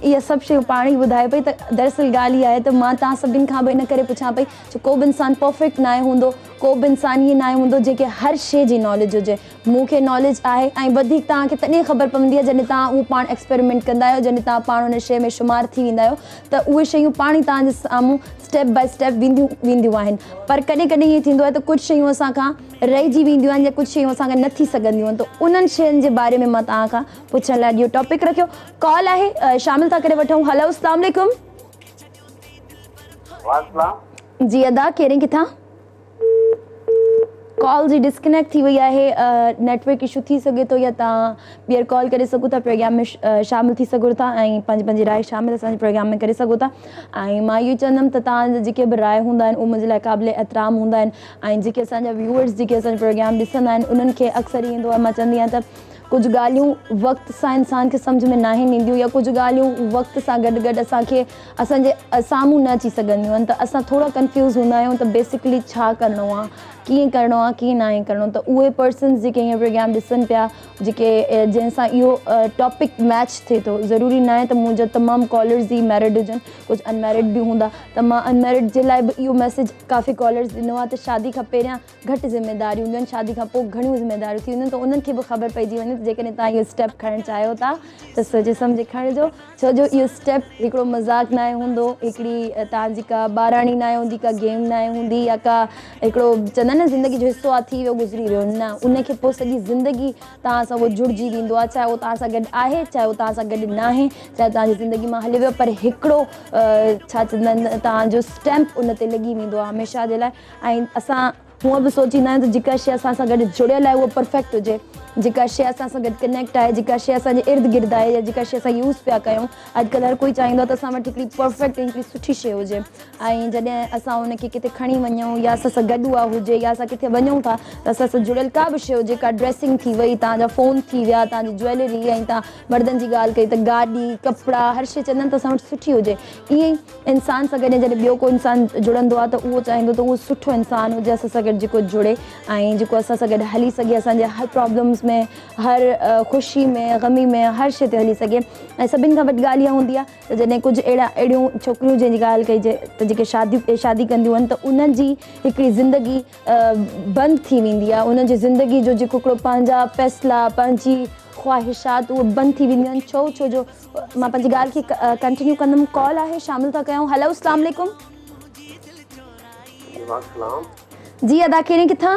इहे सभु शयूं पाण ई ॿुधाए पई। त दरअसल ॻाल्हि इहा आहे त मां तव्हां सभिनि खां बि इन करे पुछां पई, छो को बि इंसानु परफेक्ट न हूंदो, को बि इंसानु ईअं न हूंदो जंहिंखे हर शइ जी नॉलेज हुजे। मूंखे नॉलेज आहे ऐं वधीक तव्हांखे तॾहिं ख़बर पवंदी आहे जॾहिं तव्हां उहो पाण एक्सपेरिमेंट कंदा आहियो, जॾहिं तव्हां पाण हुन शइ में शुमार थी वेंदा आहियो, त उहे शयूं पाण ई तव्हांजे साम्हूं स्टेप बाय स्टेप वेंदियूं आहिनि। पर कॾहिं कॾहिं ईअं थींदो आहे त कुझु शयूं असांखां रहिजी वेंदियूं आहिनि या कुझु शयूं असांखे न थी सघंदियूं आहिनि, त उन्हनि शयुनि जे बारे में मां तव्हां खां पुछण लाइ इहो टॉपिक रखियो। कॉल आहे, शामिल था करे वठूं। हलो, अस्सलाम वालेकुम। जी अदा, कहिड़े किथां? कॉल जी डिस्कनेक्ट थी वई आहे, नेटवर्क इशू थी सघे थो, या तव्हां ॿीहर कॉल करे सघो था, प्रोग्राम में शामिल थी सघो था ऐं पंहिंजी राय शामिल असांजे प्रोग्राम में करे सघो था। ऐं मां इहो चवंदमि त तव्हांजा जेके बि राय हूंदा आहिनि उहे मुंहिंजे लाइ क़ाबिल एतिराम हूंदा आहिनि। ऐं जेके असांजा व्यूअर्स जेके असांजो प्रोग्राम ॾिसंदा आहिनि उन्हनि खे अक्सर ईंदो आहे, मां चवंदी आहियां त कुझु ॻाल्हियूं वक़्त सां इंसान खे सम्झ में न आहिनि ईंदियूं, या कुझु ॻाल्हियूं वक़्त सां गॾु गॾु असांखे असांजे साम्हूं न अची सघंदियूं आहिनि, त असां थोरा कंफ्यूज़ हूंदा आहियूं त बेसिकली छा करिणो आहे, कीअं करिणो आहे, कीअं न आहे करिणो। त उहे पर्सन्स जेके हीअं प्रोग्राम ॾिसनि पिया, जेके जंहिंसां इहो टॉपिक मैच थिए थो, ज़रूरी न आहे त मुंहिंजा तमामु कॉलर्स ई मैरिड हुजनि, कुझु अनमैरिड बि हूंदा, त मां अनमैरिड जे लाइ बि इहो मैसेज काफ़ी कॉलर्स ॾिनो आहे त शादी खां पहिरियां घटि ज़िम्मेदारियूं हूंदियूं आहिनि, शादी खां पोइ घणियूं ज़िम्मेदारियूं थी वेंदियूं आहिनि, त उन्हनि खे बि ख़बर पइजी वञे जेकॾहिं तव्हां इहो स्टेप खणणु चाहियो था त सोचे सम्झे खणिजो, छो जो इहो स्टेप हिकिड़ो मज़ाक़ न हूंदो, हिकिड़ी तव्हांजी का ॿाराणी न हूंदी, का गेम न हूंदी, या का हिकिड़ो चवंदा आहिनि न ज़िंदगी जो हिसो आहे, थी वियो गुज़री वियो, न, उनखे पोइ सॼी ज़िंदगी तव्हां सां उहो जुड़िजी वेंदो आहे, चाहे उहो तव्हां सां गॾु आहे, चाहे उहो तव्हां सां गॾु न आहे, चाहे तव्हांजी ज़िंदगी मां हली वियो, पर हिकिड़ो छा चवंदा आहिनि तव्हांजो स्टैम्प उन ते लॻी वेंदो आहे हमेशह जे लाइ। ऐं असां हूअं बि सोचींदा आहियूं त जेका शइ असां सां गॾु जुड़ियल आहे उहा परफेक्ट हुजे, जेका शइ असां सां गॾु कनेक्ट आहे, जेका शइ असांजे इर्द गिर्द आहे, या जेका शइ असां यूज़ पिया कयूं, अॼुकल्ह हर कोई चाहींदो आहे त असां वटि हिकिड़ी परफेक्ट हिकिड़ी सुठी शइ हुजे। ऐं जॾहिं असां हुनखे किथे खणी वञूं, या असां सां गॾु उहा हुजे, या असां किथे वञूं था त असां सां जुड़ियल का बि शइ हुजे, का ड्रेसिंग थी वई, तव्हांजा फ़ोन थी विया, तव्हांजी ज्वैलरी, ऐं तव्हां मर्दनि जी ॻाल्हि कई त गाॾी, कपिड़ा, हर शइ चवंदा आहिनि त असां वटि सुठी हुजे। ईअं ई इंसान सां गॾु जॾहिं ॿियो को इंसानु जुड़ंदो आहे त उहो चाहींदो त उहो सुठो इंसानु हुजे असां सां गॾु, जेको जुड़े ऐं जेको असां सां गॾु हली सघे, असांजे हर प्रॉब्लम्स में, हर ख़ुशी में, ग़मी में, हर शइ ते हली सघे। ऐं सभिनि खां वॾी ॻाल्हि इहा हूंदी आहे त जॾहिं कुझु अहिड़ियूं छोकिरियूं जंहिंजी ॻाल्हि कई त जेके शादी कंदियूं आहिनि, त उन्हनि जी हिकिड़ी ज़िंदगी बंदि थी वेंदी आहे, उन्हनि जी ज़िंदगी जो जेको हिकिड़ो पंहिंजा फ़ैसिला, पंहिंजी ख़्वाहिशात, उहे बंदि थी वेंदियूं आहिनि। छो जो मां पंहिंजी ॻाल्हि खे कंटिन्यू कंदमि। कॉल आहे, शामिल था कयूं। हलो, अस्सलाम वालेकुम। जी अदा, कहिड़े किथां?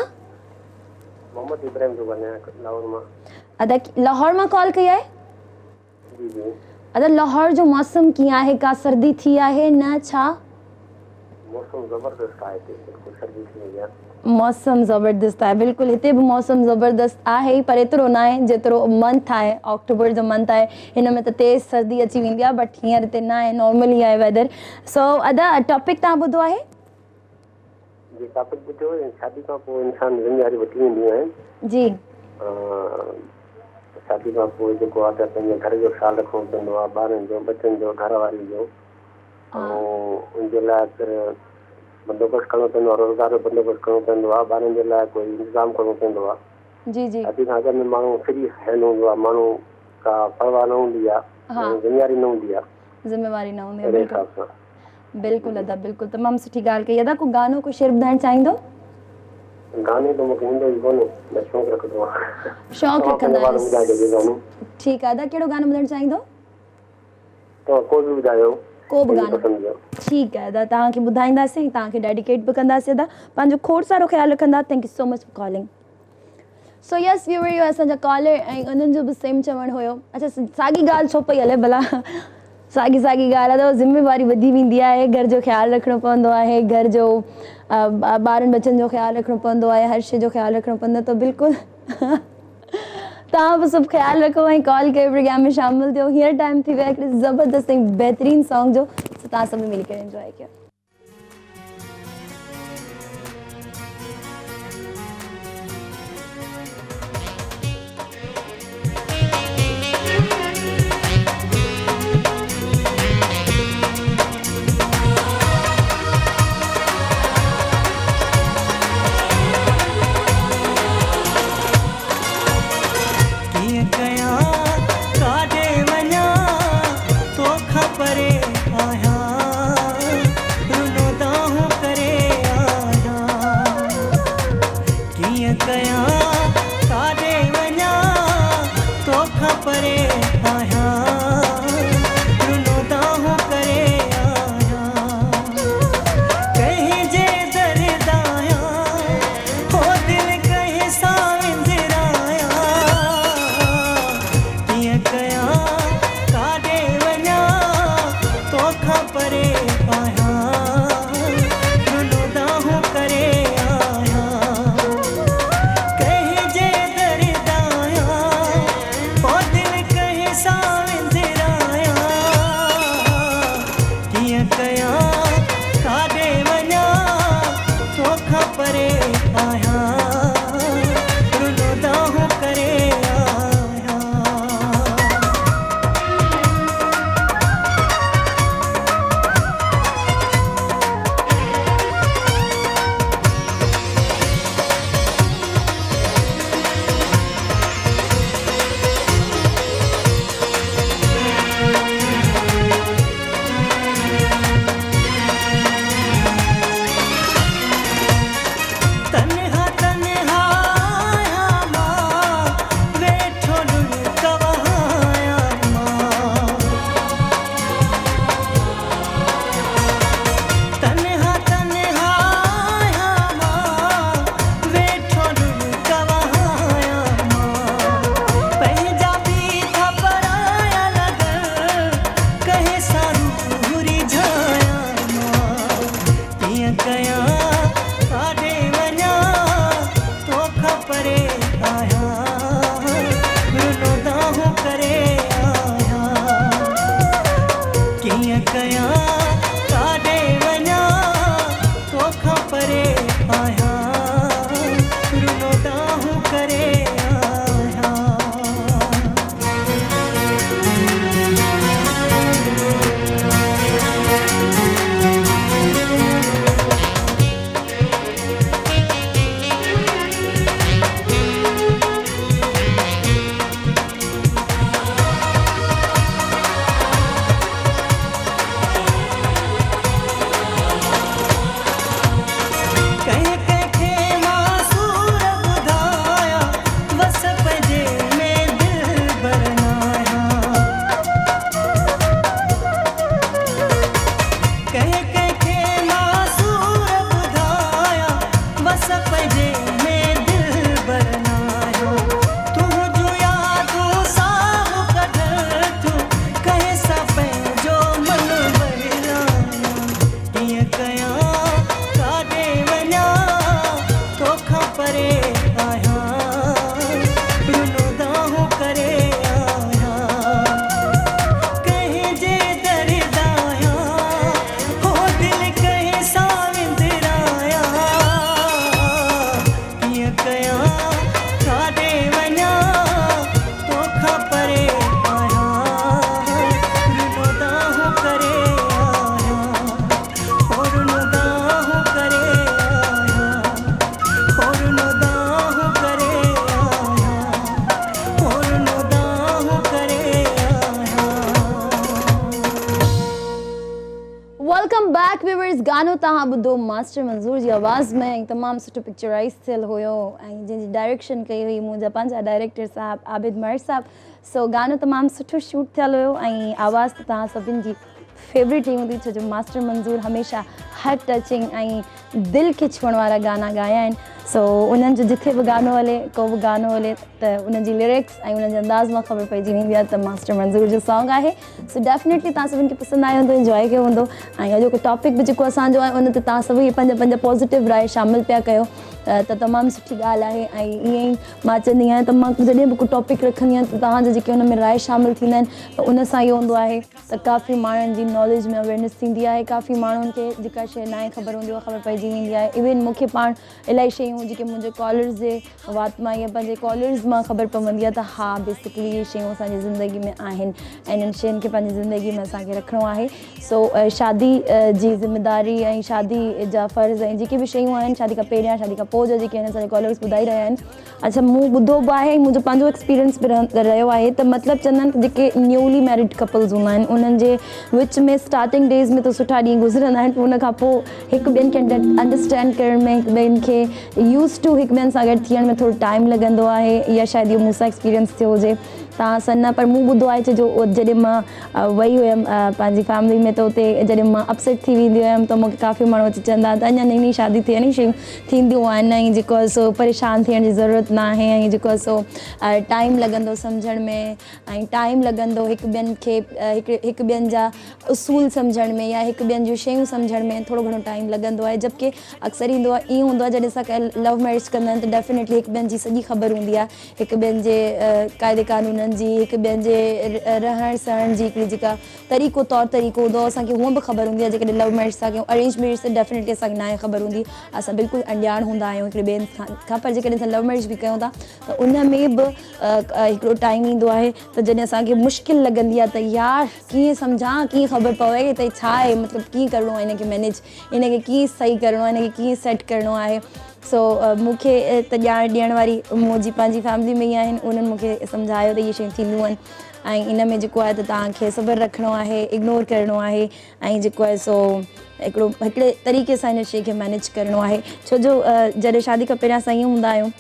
मोहम्मद इब्राहिम जो बने लाहौर में। अदा, लाहौर में कॉल कई है? जी जी। अदा, लाहौर जो मौसम कीअं आहे? का सर्दी थी आहे न छा? मौसम ज़बरदस्त आहे हिते, बिल्कुलु सर्दी थी वई आहे। मौसम ज़बरदस्त आहे, बिल्कुलु हिते बि मौसम ज़बरदस्त आहे, पर एतिरो न आहे जेतिरो मंथ आहे, अक्टूबर जो मंथ आहे, हिन में त तेज़ सर्दी अची वेंदी आहे, बट हींअर हिते न आहे, नॉर्मली आहे वेदर। सो अदा टॉपिक तव्हां ॿुधो आहे? जी टॉपिक ॿुधो, शादी खां पोइ इंसान ज़िम्मेदारी वठी वेंदियूं आहिनि। जी शादी खां पोइ जेको आहे त पंहिंजे घर जो ख़्यालु रखिणो पवंदो आहे, ॿारनि जो, बचनि जो, घर वारी जो, ऐं उनजे लाइ फिर बंदोबस्तु करणो पवंदो आहे, रोज़गार जो बंदोबस्तु करणो पवंदो आहे, ॿारनि जे लाइ कोई इंतज़ाम करणो पवंदो आहे। जी जी शादी खां अॻु में माण्हू फ्री हैंड हूंदो आहे, माण्हू का परवाह न हूंदी आहे, ज़िम्मेदारी न हूंदी आहे, ज़िम्मेवारी न हूंदी आहे। बिल्कुलु बिल्कुलु अदा, बिल्कुलु तमामु सुठी ॻाल्हि कई। अदा को गानो को शेर ॿुधाइणु चाहींदो? गाने तो मूंखे ईंदो ई कोन्हे, मैं शौक़ु रखंदो आहियां। शौक़ु रखंदा आहियो? ठीकु आहे अदा, कहिड़ो गानो ॿुधणु चाहींदो? तो को बि ॿुधायो, को बि गानो। ठीकु आहे अदा, तव्हांखे ॿुधाईंदासीं, तव्हांखे डेडिकेट बि कंदासीं अदा, पंहिंजो खोड़ सारो ख़्यालु रखंदा। Thank you so much for calling. So Yes viewer, इहो असांजा कॉलर ऐं उन्हनि जो बि सेम चवणु हुयो। अच्छा साॻी ॻाल्हि छो पई हले भला? साॻी ॻाल्हि आहे त ज़िम्मेवारी वधी वेंदी आहे, घर जो ख़्यालु रखिणो पवंदो आहे, घर जो ॿारनि बचनि जो ख़्यालु रखिणो पवंदो आहे, हर शइ जो ख़्यालु रखिणो पवंदो आहे। त बिल्कुलु तव्हां बि सभु ख़्यालु रखो ऐं कॉल कयो, प्रोग्राम में शामिलु थियो। हींअर टाइम थी वियो आहे हिकिड़े ज़बरदस्त ऐं बहितरीनु सॉन्ग जो, तव्हां सभु मिली करे इंजॉय कयो। बैक व्यूअर्स गानो तव्हां ॿुधो मास्टर मंज़ूर जी आवाज़ में ऐं तमामु सुठो पिक्चराइज़ थियल हुयो ऐं जंहिंजी डायरेक्शन कई हुई मुंहिंजा पंहिंजा डायरेक्टर साहब आबिद मर साहब। सो गानो तमामु सुठो शूट थियल हुयो ऐं आवाज़ त तव्हां सभिनी जी फेवरेट ई हूंदी, छो जो मास्टर मंज़ूर हमेशह हार्ट टचिंग ऐं दिलि खे छुअण वारा गाना गाया आहिनि। सो उन्हनि जो जिथे बि गानो हले को बि गानो हले त उन्हनि जी लिरिक्स ऐं उन्हनि जे अंदाज़ मां ख़बर पइजी वेंदी आहे त मास्टर मंज़ूर जो सॉन्ग आहे। सो डेफिनेटली तव्हां सभिनी खे पसंदि आयो हूंदो, इंजॉय कयो हूंदो ऐं अॼोको टॉपिक बि जेको असांजो आहे उन ते तव्हां सभई पंहिंजा पॉज़िटिव राय शामिलु पिया कयो त तमामु सुठी ॻाल्हि आहे। ऐं ईअं ई मां चवंदी आहियां त मां जॾहिं बि को टॉपिक रखंदी आहियां त तव्हांजा जेके हुन में राय शामिलु थींदा आहिनि त उन सां इहो हूंदो आहे त काफ़ी माण्हुनि जी नॉलेज में अवेयरनेस थींदी आहे, काफ़ी माण्हुनि खे जेका शइ न आहे ख़बर हूंदी आहे ख़बर पइजी वेंदी आहे। इवन मूंखे पाण इलाही शयूं जेके मुंहिंजे कॉलर्स जे वात मां या पंहिंजे कॉलर्स मां ख़बर पवंदी आहे त हा बेसिकली इहे शयूं असांजी ज़िंदगी में आहिनि ऐं इन्हनि शयुनि खे पंहिंजी ज़िंदगी में असांखे रखिणो आहे। सो शादी जी ज़िमेदारी ऐं शादी जा फ़र्ज़ ऐं जेके बि शयूं आहिनि शादी खां पहिरियां शादी खां पोइ जा जेके आहिनि असांजे कॉलर्स ॿुधाई रहिया आहिनि। अच्छा मूं ॿुधो बि आहे, मुंहिंजो पंहिंजो एक्सपीरियंस बि रहियो आहे त मतिलबु चवंदा आहिनि जेके न्यूली मैरिड कपल्स हूंदा आहिनि उन्हनि जे विच में स्टार्टिंग डेज़ में त सुठा ॾींहं गुज़रंदा आहिनि, पोइ उन खां पोइ हिकु ॿियनि खे अंडरस्टैंड करण में, हिकु ॿियनि खे यूज़ टू हिकु ॿियनि सां गॾु थियण में थोरो टाइम लॻंदो आहे, या शायदि इहो मूं सां एक्सपीरियंस थियो हुजे तव्हां सां न, पर मूं ॿुधो आहे जो जॾहिं मां वई हुयमि पंहिंजी फैमिली में त उते जॾहिं मां अपसेट थी वेंदी हुयमि त मूंखे काफ़ी माण्हू अची चवंदा त अञा नई नई शादी थी आहे, शयूं थींदियूं आहिनि ऐं जेको आहे सो परेशान थियण जी ज़रूरत न आहे ऐं जेको आहे सो टाइम लॻंदो सम्झण में ऐं टाइम लॻंदो हिकु ॿियनि खे हिकु ॿियनि जा उसूल सम्झण में या हिकु ॿियनि जूं शयूं सम्झण में थोरो घणो टाइम लॻंदो आहे। जबकि अक्सर ईंदो आहे ईअं हूंदो आहे जॾहिं असां लव मैरिज कंदा आहिनि त डेफिनेटली हिकु ॿियनि जी सॼी ख़बर हूंदी आहे, हिकु ॿियनि जे क़ाइदे क़ानूननि जी, हिकु ॿियनि जे रहण सहण जी हिकिड़ी जेका तरीक़ो तौर तरीक़ो हूंदो आहे असांखे हूअं बि ख़बर हूंदी आहे। जेकॾहिं लव मैरिज था कयूं, अरेंज मैरिज त डेफिनेटली असांखे न आहे ख़बर हूंदी, असां बिल्कुलु अनजाण हूंदा आहियूं हिकिड़े ॿियनि खां। पर जेकॾहिं असां लव मैरिज बि कयूं था त उन में बि हिकिड़ो टाइम ईंदो आहे त जॾहिं असांखे मुश्किल लॻंदी आहे त यार कीअं सम्झां, कीअं ख़बर पवे त छा आहे, मतिलबु कीअं करिणो आहे हिनखे मैनेज, हिनखे कीअं सही करिणो आहे, हिनखे कीअं सेट करिणो आहे। सो मूंखे त ॼाण ॾियण वारी मुंहिंजी पंहिंजी फैमिली में ई आहिनि, उन्हनि मूंखे सम्झायो त इहे शयूं थींदियूं आहिनि ऐं इन में जेको आहे त तव्हांखे सब्र रखिणो आहे, इग्नोर करिणो आहे ऐं जेको आहे सो हिकिड़े तरीक़े सां हिन शइ खे मैनेज करिणो आहे। छो जो जॾहिं शादी खां पहिरियां असां ईअं हूंदा आहियूं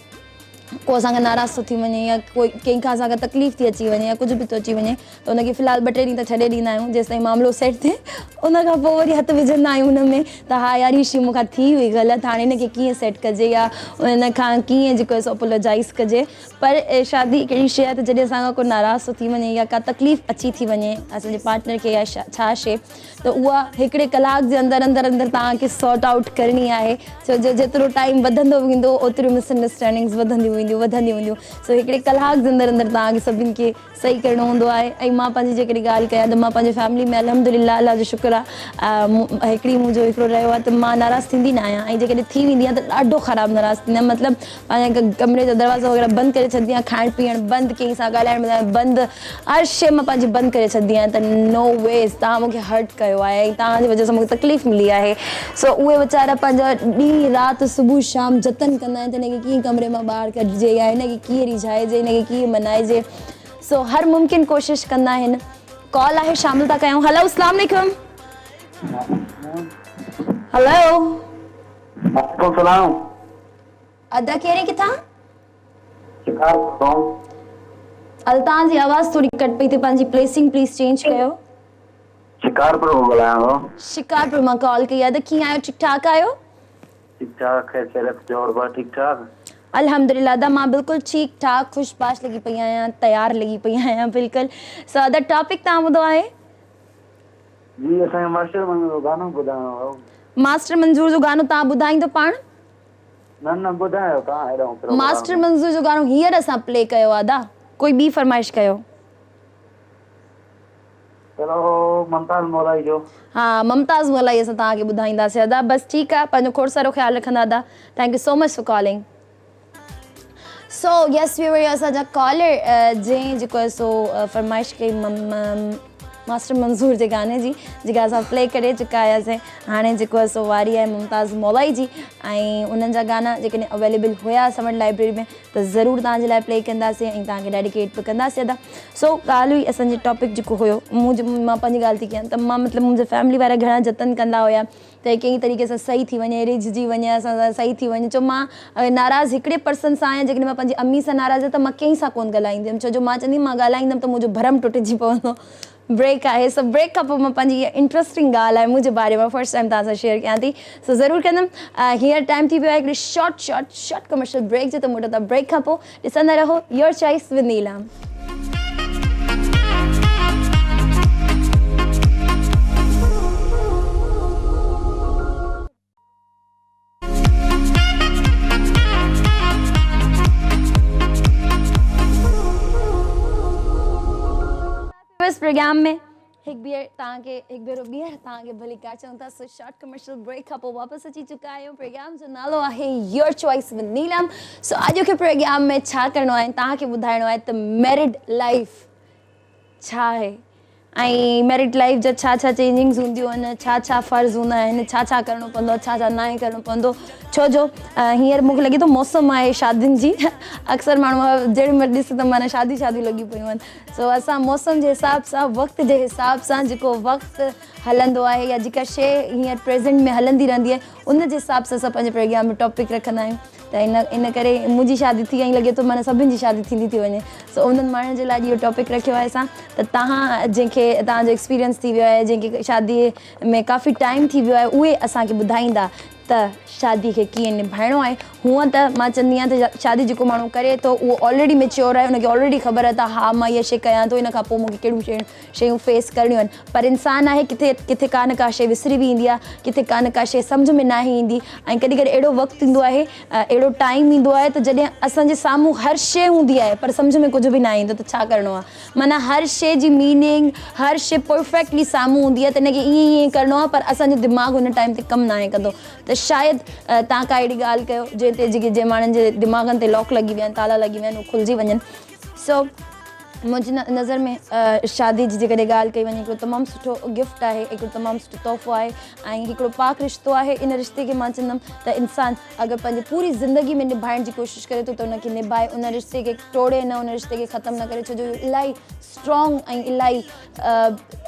को असांखां नाराज़ थो थी वञे या कोई कंहिंखां असांखे तकलीफ़ थी अची वञे या कुझु बि थो अची वञे त उनखे फ़िलहालु 2-3 ॾींहं त छॾे ॾींदा आहियूं जेसि ताईं मामिलो सेट थिए, उन खां पोइ वरी हथु विझंदा आहियूं हुन में त हा यार हीअ शइ मूंखां थी हुई ग़लति, हाणे हिनखे कीअं सेट कजे या उन खां कीअं जेको आहे सो अपोलोजाइज़ कजे। पर शादी हिकु अहिड़ी शइ आहे त जॾहिं असांखां को नाराज़ थो थी वञे या का तकलीफ़ अची थी वञे असांजे पार्टनर खे या छा शइ, त उहा हिकिड़े कलाक जे अंदरि तव्हांखे सॉर्ट आउट करणी आहे। छो जो जेतिरो टाइम वधंदो वेंदो ओतिरियूं मिसअंडरस्टैंडिंग्स वधंदियूं वेंदियूं। सो हिकिड़े कलाक जे अंदरि तव्हांखे सभिनि खे सही करिणो हूंदो आहे। ऐं मां पंहिंजी जेकॾहिं ॻाल्हि कयां त मां पंहिंजे फैमिली में अल्हम्दुलिल्लाह अल्लाह जो शुक्र आहे हिकिड़ी मुंहिंजो हिकिड़ो रहियो आहे त मां नाराज़ थींदी न आहियां ऐं जेकॾहिं थी वेंदी आहे त ॾाढो ख़राबु नाराज़ थींदी आहियां। मतिलबु पंहिंजे कमरे जो दरवाज़ो वग़ैरह बंदि करे छॾंदी आहियां, खाइण पीअण बंदि, कंहिं सां ॻाल्हाइण ॿोल्हाइण बंदि, हर शइ मां पंहिंजी बंदि करे छॾंदी आहियां त नो वेज़ तव्हां मूंखे हर्ट कयो आहे ऐं तव्हांजी वजह सां मूंखे तकलीफ़ मिली आहे। सो उहे वीचारा पंहिंजा ॾींहुं राति सुबुह शाम जतन कंदा आहिनि त हिनखे कीअं कमरे मां ॿाहिरि कढिजे या हिनखे कीअं रिझाइजे, हिनखे कीअं मनाइजे। सो हर मुमकिन कोशिशि कंदा आहिनि। कॉल आहे शामिल था कयूं। हेलो अस्सलाम वालेकुम। हेलो वालेकुम सलाम। अदा कहिड़े किथां? शिकारपुर। तव्हां जी आवाज़ थोड़ी कट पई थिए, पंहिंजी प्लेसिंग प्लीज़ चेंज कयो। शिकारपुर ॻाल्हायां थो। शिकारपुर मां कॉल कई आहे। त कीअं आहियो, ठीकु ठाक आहियो? ठीक ठाक है, खैरियत से और बात ठीक ठाक? अल्हम्दुलिल्लाह दा मां बिल्कुलु ठीकु ठाक खुशबाश लॻी पई आहियां, तयारु लॻी पई आहियां बिल्कुलु। सो अदा टॉपिक तव्हां ॿुधो आहे? जी असांखे मास्टर मंज़ूर जो गानो ॿुधाइणो हो। मास्टर मंज़ूर जो गानो तव्हां ॿुधाईंदो पाण? न ॿुधायो तव्हां हेॾो। मास्टर मंज़ूर जो गानो हींअर असां प्ले कयो आहे दा, कोई ॿी फरमाइश कयो। चलो मुमताज़ मौलाई जो। हा मुमताज़ मौलाई असां तव्हांखे ॿुधाईंदासीं अदा। बसि ठीकु आहे, पंहिंजो खोड़ सारो ख़्यालु रखंदा अदा। Thank you so much for calling. So yes we were असांजा कॉलर जंहिं जेको आहे सो फरमाइश कई मास्टर मंज़ूर जे गाने जी जेका असां प्ले करे चुका आयासीं। हाणे जेको आहे सो वारी आहे मुमताज़ मौलाई जी ऐं उन्हनि जा गाना जेकॾहिं अवेलेबल हुया असां वटि लाइब्रेरी में त ज़रूरु तव्हांजे लाइ प्ले कंदासीं ऐं तव्हांखे डेडिकेट बि कंदासीं अदा। सो ॻाल्हि हुई असांजे टॉपिक जेको हुयो मां पंहिंजी ॻाल्हि थी कयां त मां मतिलबु मुंहिंजे फैमिली वारा घणा जतन कंदा हुया त कंहिं तरीक़े सां सही थी वञे रिझजी वञे असां सही थी वञे। छो मां नाराज़ हिकिड़े पर्सन सां आहियां जेकॾहिं मां पंहिंजी अम्मी सां नाराज़ आहियां त मां कंहिं सां कोन ॻाल्हाईंदी हुअमि छो जो मां चवंदी मां ॻाल्हाईंदमि त मुंहिंजो भरम टुटिजी पवंदो। ब्रेक आहे सो ब्रेक खां पोइ मां पंहिंजी इहा इंट्रस्टिंग ॻाल्हि आहे मुंहिंजे बारे में फर्स्ट टाइम तव्हां सां शेयर कयां थी। सो ज़रूरु कंदमि। हींअर टाइम थी वियो आहे हिकिड़ी शॉर्ट कमर्शियल ब्रेक जो त मोटो था ब्रेक खां पोइ ॾिसंदा रहो योर चॉइस विद नीलम। इस प्रोग्राम में एक भेरो ॿीहर तव्हांखे भली का चऊं था। सो शॉर्ट कमर्शियल ब्रेक खां पोइ वापसि अची चुका आहियूं। प्रोग्राम जो नालो आहे योर चॉइस विद नीलम। सो अॼु के प्रोग्राम में छा करिणो आहे तव्हांखे ॿुधाइणो आहे त मैरिड लाइफ छा आहे ऐं मैरिड लाइफ जा छा छा चेंजिंग्स हूंदियूं आहिनि छा छा फ़र्ज़ हूंदा आहिनि छा छा करिणो पवंदो छा छा न करिणो पवंदो। छो जो हींअर मूंखे लॻे थो मौसम आहे शादियुनि जी। अक्सर माण्हू जेॾी महिल ॾिस त माना शादियूं लॻी पियूं आहिनि। सो असां मौसम जे हिसाब सां वक़्त जे हिसाब सां जेको वक़्तु हलंदो आहे या जेका शइ हींअर प्रेज़ेंट में हलंदी रहंदी आहे उन जे हिसाब सां असां पंहिंजे प्रोग्राम में टॉपिक रखंदा आहियूं। त इन करे मुंहिंजी शादी थी ऐं लॻे थो माना सभिनि जी शादी थींदी थी वञे। सो उन्हनि माण्हुनि जे लाइ इहो टॉपिक रखियो आहे असां त तव्हां जंहिंखे तव्हांजो एक्सपीरियंस थी वियो आहे जंहिंखे शादीअ में काफ़ी टाइम थी वियो आहे उहे असांखे ॿुधाईंदा त शादी खे कीअं निभाइणो आहे। हूअं त मां चवंदी आहियां त शादी जेको माण्हू करे थो उहो ऑलरेडी मेच्योर आहे उनखे ऑलरेडी ख़बर आहे त हा मां इहा शइ कयां थो इन खां पोइ मूंखे कहिड़ियूं शयूं फेस करणियूं आहिनि। पर इंसानु आहे किथे का न का शइ विसरी बि ईंदी आहे किथे का न का शइ सम्झ में न ई ईंदी ऐं कॾहिं कॾहिं अहिड़ो वक़्तु ईंदो आहे अहिड़ो टाइम ईंदो आहे त जॾहिं असांजे साम्हूं हर शइ हूंदी आहे पर सम्झ में कुझु बि न ईंदो त छा करिणो आहे। माना हर शइ जी मीनिंग हर शइ परफेक्टली साम्हूं हूंदी आहे त हिनखे ईअं करिणो आहे पर असांजो दिमाग़ हुन टाइम ते कमु न कंदो। त शायदि तव्हां का अहिड़ी ॻाल्हि कयो जंहिं माण्हुनि जे दिमाग़नि ते लॉक लॻी विया आहिनि ताला लॻी विया आहिनि उहे खुलिजी वञनि। सो मुंहिंजी नज़र में शादी जी जेकॾहिं ॻाल्हि कई वञे हिकिड़ो तमामु सुठो गिफ्ट आहे हिकिड़ो तमामु सुठो तोहफ़ो आहे ऐं हिकिड़ो पाक रिश्तो आहे। इन रिश्ते खे मां चवंदमि त इंसानु अगरि पंहिंजी पूरी ज़िंदगी में निभाइण जी कोशिशि करे थो त उनखे निभाए उन रिश्ते खे तोड़े न उन रिश्ते खे ख़तमु न करे छो जो इलाही स्ट्रॉन्ग ऐं इलाही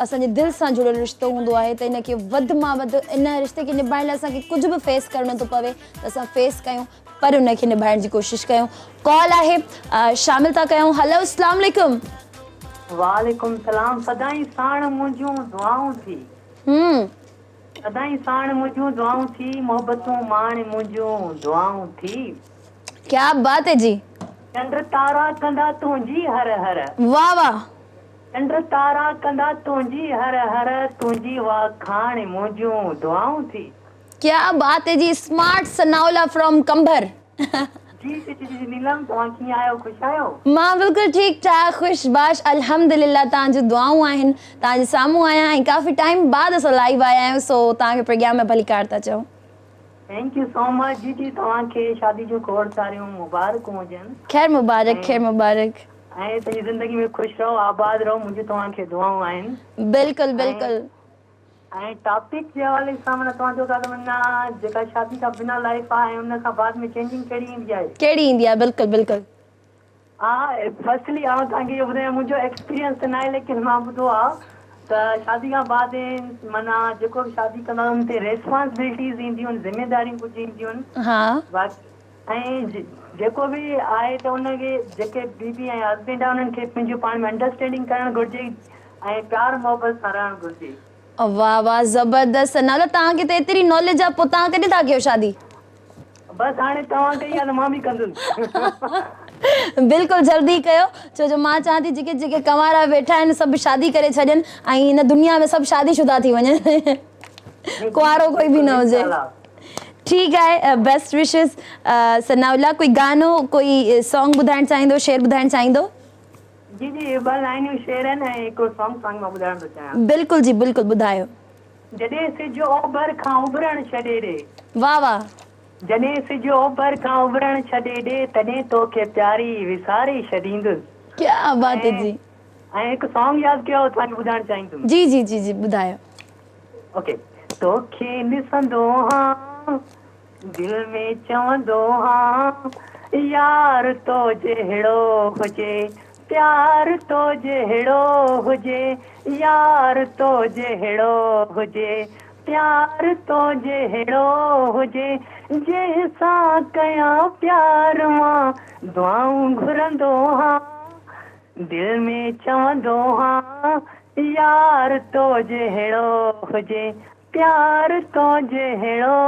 असांजे दिलि सां जुड़ियल रिश्तो हूंदो आहे त इनखे वधि मां वधि इन रिश्ते खे निभाइण लाइ असांखे कुझु बि फेस करिणो थो पवे त असां फेस कयूं पर उनखे निभाइण जी कोशिशि कयूं। कॉल आहे शामिल था कयूं। हलो अस्सलाम वालेकुम। वालेकुम सलाम। सदाई साण मुंहिंजूं दुआऊं थी सदाई साण मुंहिंजूं दुआऊं थी मोहबतूं माण मुंहिंजूं दुआऊं थी। क्या बात है जी। चंड तारा कंदा तुंहिंजी हर हर। वाह वाह। चंड तारा कंदा तुंहिंजी हर हर तुंहिंजी वाह खाण मुंहिंजूं दुआऊं थी। क्या बात है जी। Smart Sanaullah from Kambar. जी नीलम तव्हां कीअं आहियो ख़ुशि आहियो? मां बिल्कुलु ठीकु ठाक ख़ुशबाश अल्हम्दुलिल्लाह। तव्हांजूं दुआऊं आहिनि तव्हांजे साम्हूं आहियां ऐं काफ़ी टाइम बाद असां लाइव आया आहियूं सो तव्हांखे प्रोग्राम में भली कार था चओ। थैंक यू सो मच जी तव्हांखे शादी जूं खोड़ सारियूं मुबारकूं हुजनि। ख़ैर मुबारक ख़ैर मुबारक ऐं पंहिंजी ज़िंदगी में ख़ुशि रहो आबाद रहो मुंहिंजूं तव्हांखे दुआऊं आहिनि। बिल्कुलु बिल्कुलु। ऐं टॉपिक जे हवाले सां माना तव्हांजो माना जेका शादी खां बिना लाइफ आहे उन खां बाद में चेंजिंग कहिड़ी ईंदी आहे? बिल्कुलु बिल्कुलु। हा फर्स्टली आउं तव्हांखे इहो ॿुधायां मुंहिंजो एक्सपीरियंस त न आहे लेकिन मां ॿुधो आहे त शादी खां बाद माना जेको बि शादी कंदा आहिनि हुन ते रेस्पॉन्सिबिलिटीज़ ईंदियूं आहिनि ज़िमेदारियूं कुझु ईंदियूं आहिनि। हा ऐं जेको बि आहे त उनखे जेके बीवी ऐं हस्बैंड आहे उन्हनि खे पंहिंजो पाण में अंडरस्टैंडिंग करणु घुरिजे ऐं प्यार मोहबत सां रहणु घुरिजे। वाह वाह ज़बरदस्त। नालो तव्हांखे त एतिरी नॉलेज आहे पोइ तव्हां कॾहिं था कयो शादी? बसि हाणे तव्हां कई आहे त मां बि कंदुसि। बिल्कुलु जल्दी कयो छो जो मां चाहियां थी जेके जेके कंवारा वेठा आहिनि सभु शादी करे छॾनि ऐं हिन दुनिया में सभु शादीशुदा थी वञनि कुंवारो कोई बि न हुजे। ठीकु आहे बेस्ट विशेस। सनाउला कोई गानो कोई सॉन्ग ॿुधाइणु चाहींदो शेर ॿुधाइणु चाहींदो? जी ॿ लाइनियूं शेर आहिनि ऐं हिकिड़ो सॉन्ग मां ॿुधाइणु थो चाहियां। बिल्कुलु जी बिल्कुलु ॿुधायो। जॾहिं सिज ओभर खां उभरणु छॾे ॾे। वाह वाह। जॾहिं सिज ओभर खां उभरणु छॾे ॾे तॾहिं तोखे प्यारी विसारे छॾींदुसि। क्या बात है जी। ऐं हिकु सॉन्ग यादि कयो तव्हांखे ॿुधाइणु चाहींदुमि। जी जी जी जी ॿुधायो। ओके। तोखे ॾिसंदो हां दिल में चवंदो हां यार तो जहिड़ो हुजे प्यार तो जहिड़ो हुजे यार तो जहिड़ो हुजे प्यार तो जहिड़ो हुजे जंहिंसां कयां प्यार मां दुआऊं घुरंदो हां दिल में चवंदो हां यार तो जहिड़ो हुजे प्यार तो जहिड़ो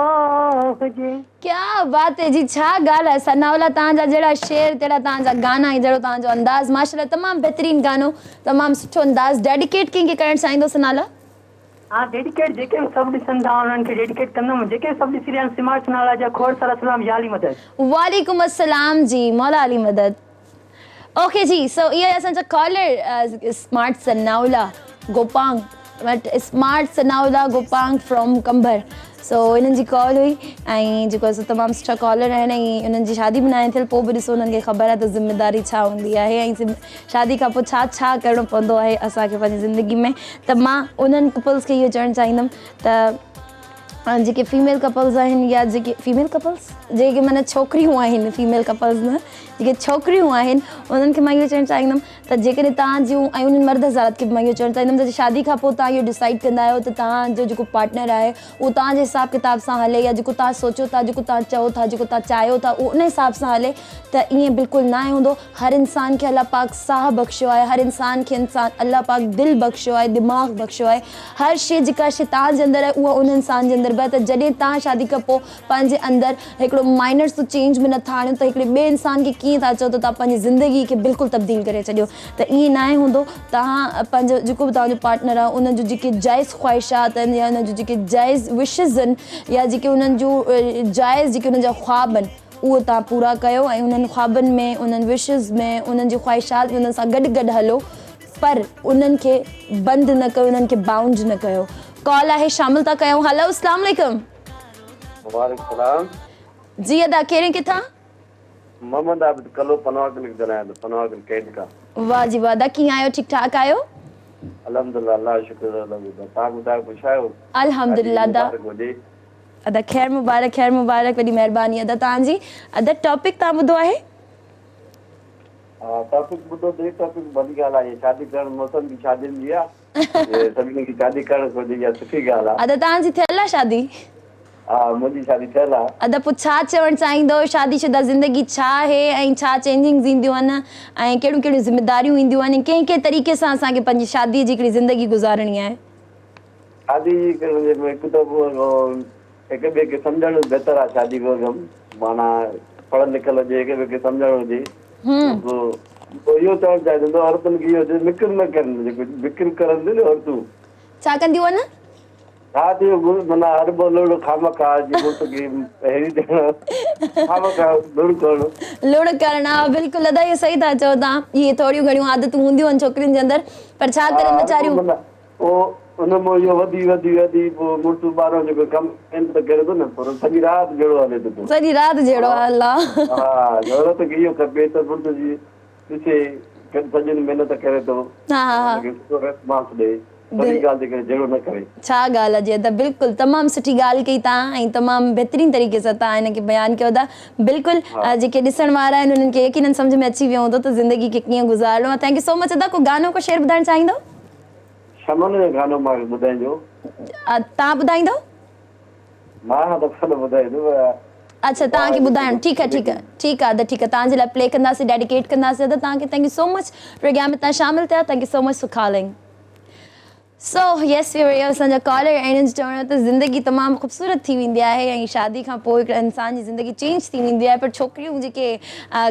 हुजे। क्या बात है जी, छा ॻाल्हि आहे। सनाउल्ला तव्हांजा जहिड़ा शेर तहिड़ा तव्हांजा गाना ऐं जहिड़ो तव्हांजो अंदाज़ माशाल्लाह तमामु बहितरीनु गानो, तमामु सुठो अंदाज़। डेडिकेट कंहिंखे करणु चाहींदो सनाउल्ला? हा डेडिकेट जेके सभु ॾिसनि था उन्हनि खे डेडिकेट कंदुमि, जेके सभु ॾिसी रहिया आहिनि स्मार्ट सनाउल्ला जा खोड़ सारा सलाम या अली मदद। वालेकुम अस्सलाम जी, मौला अली मदद। ओके जी, सो इहे असांजा caller smart Sanaullah Gopang, smart Sanaullah Gopang from Kambar. So इन्हनि जी कॉल हुई ऐं जेको तमामु सुठा कॉलर आहिनि ऐं उन्हनि जी शादी बि न आहे थियल। पोइ बि ॾिसो उन्हनि खे ख़बर आहे त ज़िमेदारी छा हूंदी आहे ऐं शादी खां पोइ छा छा करिणो पवंदो आहे असांखे पंहिंजी ज़िंदगी में। त मां उन्हनि कपल्स खे इहो चवणु चाहींदमि त जेके फीमेल कपल्स आहिनि या जेके फीमेल कपल्स जेके माना छोकिरियूं आहिनि, फीमेल कपल्स न, जेके छोकिरियूं आहिनि उन्हनि खे मां इहो चवणु चाहींदमि त जेकॾहिं तव्हां जूं ऐं उन्हनि मर्द हज़ारत खे बि मां इहो चवणु चाहींदमि त शादी खां पोइ तव्हां इहो डिसाइड कंदा आहियो त तव्हांजो जेको पार्टनर आहे उहो तव्हांजे हिसाब किताब सां हले या जेको तव्हां सोचो था, जेको तव्हां चओ था, जेको तव्हां चाहियो था उहो उन हिसाब सां हले, त ईअं बिल्कुलु न हूंदो। हर इंसान खे अल्लाह पाक साह बख़्शियो आहे, हर इंसान खे अल्लाह पाक दिलि बख़्शियो आहे, दिमाग़ बख़्शियो आहे। हर शइ जेका शइ तव्हांजे अंदरि आहे उहा उन इंसान जे अंदरि बि आहे। त जॾहिं तव्हां शादी खां पोइ पंहिंजे अंदरि हिकिड़ो माइनर तो चेंज में नथा आणियो त हिकिड़े ॿिए इंसान खे कीअं था चओ त तव्हां पंहिंजी ज़िंदगी खे बिल्कुलु तब्दील करे छॾियो। त ईअं न हूंदो। तव्हां पंहिंजो जेको बि तव्हांजो पार्टनर आहे उन जो जेके जाइज़ ख़्वाहिशात आहिनि या उन जो जेके जाइज़ विशिस आहिनि या जेके उन्हनि जो जाइज़ जेके उन्हनि जा ख़्वाब आहिनि उहो तव्हां पूरा कयो ऐं उन्हनि ख़्वाबनि में, उन्हनि विशिस में, उन्हनि जी ख़्वाहिशात में उन्हनि सां गॾु गॾु हलो, पर उन्हनि खे बंदि न कयो, उन्हनि खे बाउंड न कयो। कॉल आहे, शामिल था कयूं। हलो, अस्सलाम वालेकुम। वालेकुम सलाम जी अदा, कहिड़े किथां? मोहम्मद आबिद कलो पनवागल ॻाल्हायां थो, पनवागल कैंट खां। वाह जी वाह, अदा कीअं आहियो? ठीकु ठाक आहियो? अल्हम्दुलिल्लाह, अल्लाह शुक्र अल्हम्दुलिल्लाह। तव्हां ॿुधायो ख़ुश आहियो? अल्हम्दुलिल्लाह अदा। अदा ख़ैर मुबारक, ख़ैर मुबारक, वॾी महिरबानी अदा तव्हांजी। अदा टॉपिक तव्हां ॿुधो आहे? हा टॉपिक ॿुधो त टॉपिक वॾी ॻाल्हि आहे। शादी करणु मौसम जी शादियुनि जी आहे, सभिनी खे शादी करणु घुरिजे, इहा सुठी ॻाल्हि आहे। अदा तव्हांजी थियल आहे शादी? हा मुंहिंजी शादी थियल आहे। अदा पोइ छा चवणु चाहींदो, शादीशुदा ज़िंदगी छा आहे ऐं छा चेंजिंग्स ईंदियूं आहिनि ऐं कहिड़ियूं कहिड़ियूं ज़िमेदारियूं ईंदियूं आहिनि, कंहिं कंहिं तरीक़े सां असांखे पंहिंजी शादीअ जी हिकिड़ी ज़िंदगी गुज़ारणी आहे? शादी हिकु त हिक ॿिए खे सम्झणु बहितर आहे। शादी माना पढ़ियलु लिखियलु हुजे, हिक ॿिए खे सम्झणु हुजे। इहो चवणु चाहींदो औरतुनि खे इहो मिकिर न करनि, जेको मिकिर करनि थियूं न औरतूं छा कंदियूं आहिनि? छा थियो माना हर बोलो खामखा लुड़ करणु। बिल्कुलु अदा इहो सही था चओ तव्हां। इहे थोरियूं घणियूं आदतूं हूंदियूं आहिनि छोकिरियुनि जे अंदरि, पर छा करे वीचारियूं उनमें इहो वधी वधी वधी पोइ मुड़ुसु ॿारु जेको कमु त करे थो न, पर सॼी राति जहिड़ो हले थो, सॼी राति जहिड़ो अल्लाह। हा ज़रूरत खे इहो खपे त मुड़ुस जी ॾिसे सॼी महिनत करे थो, रिस्पॉन्स ॾे, छा ॻाल्हि आहे जी अदा। बिल्कुलु तमामु सुठी ॻाल्हि कई तव्हां ऐं तमामु बहितरीनु तरीक़े सां तव्हां हिनखे बयानु कयो था। बिल्कुलु जेके ॾिसण वारा आहिनि उन्हनि खे यकीनन सम्झ में अची वियो हूंदो त ज़िंदगी खे कीअं गुज़ारणो आहे। थैंक यू सो मच अदा। को गानो को शेर ॿुधाइणु चाहींदो? शमन जो गानो मां ॿुधाइजो। तव्हां ॿुधाईंदो? मां त खन ॿुधाईंदो। अच्छा तव्हांखे ॿुधाइणु, ठीकु आहे ठीकु आहे ठीकु आहे अदा, ठीकु आहे। तव्हांजे लाइ प्ले कंदासीं, डेडिकेट कंदासीं अदा तव्हांखे। Thank you so much programme में तव्हां शामिल थिया। Thank you so much for calling. So yes असांजा कॉलर ऐं हिननि जो चवणो त ज़िंदगी तमामु ख़ूबसूरत थी वेंदी आहे ऐं शादी खां पोइ हिकिड़े इंसान जी ज़िंदगी चेंज थी वेंदी आहे, पर छोकिरियूं जेके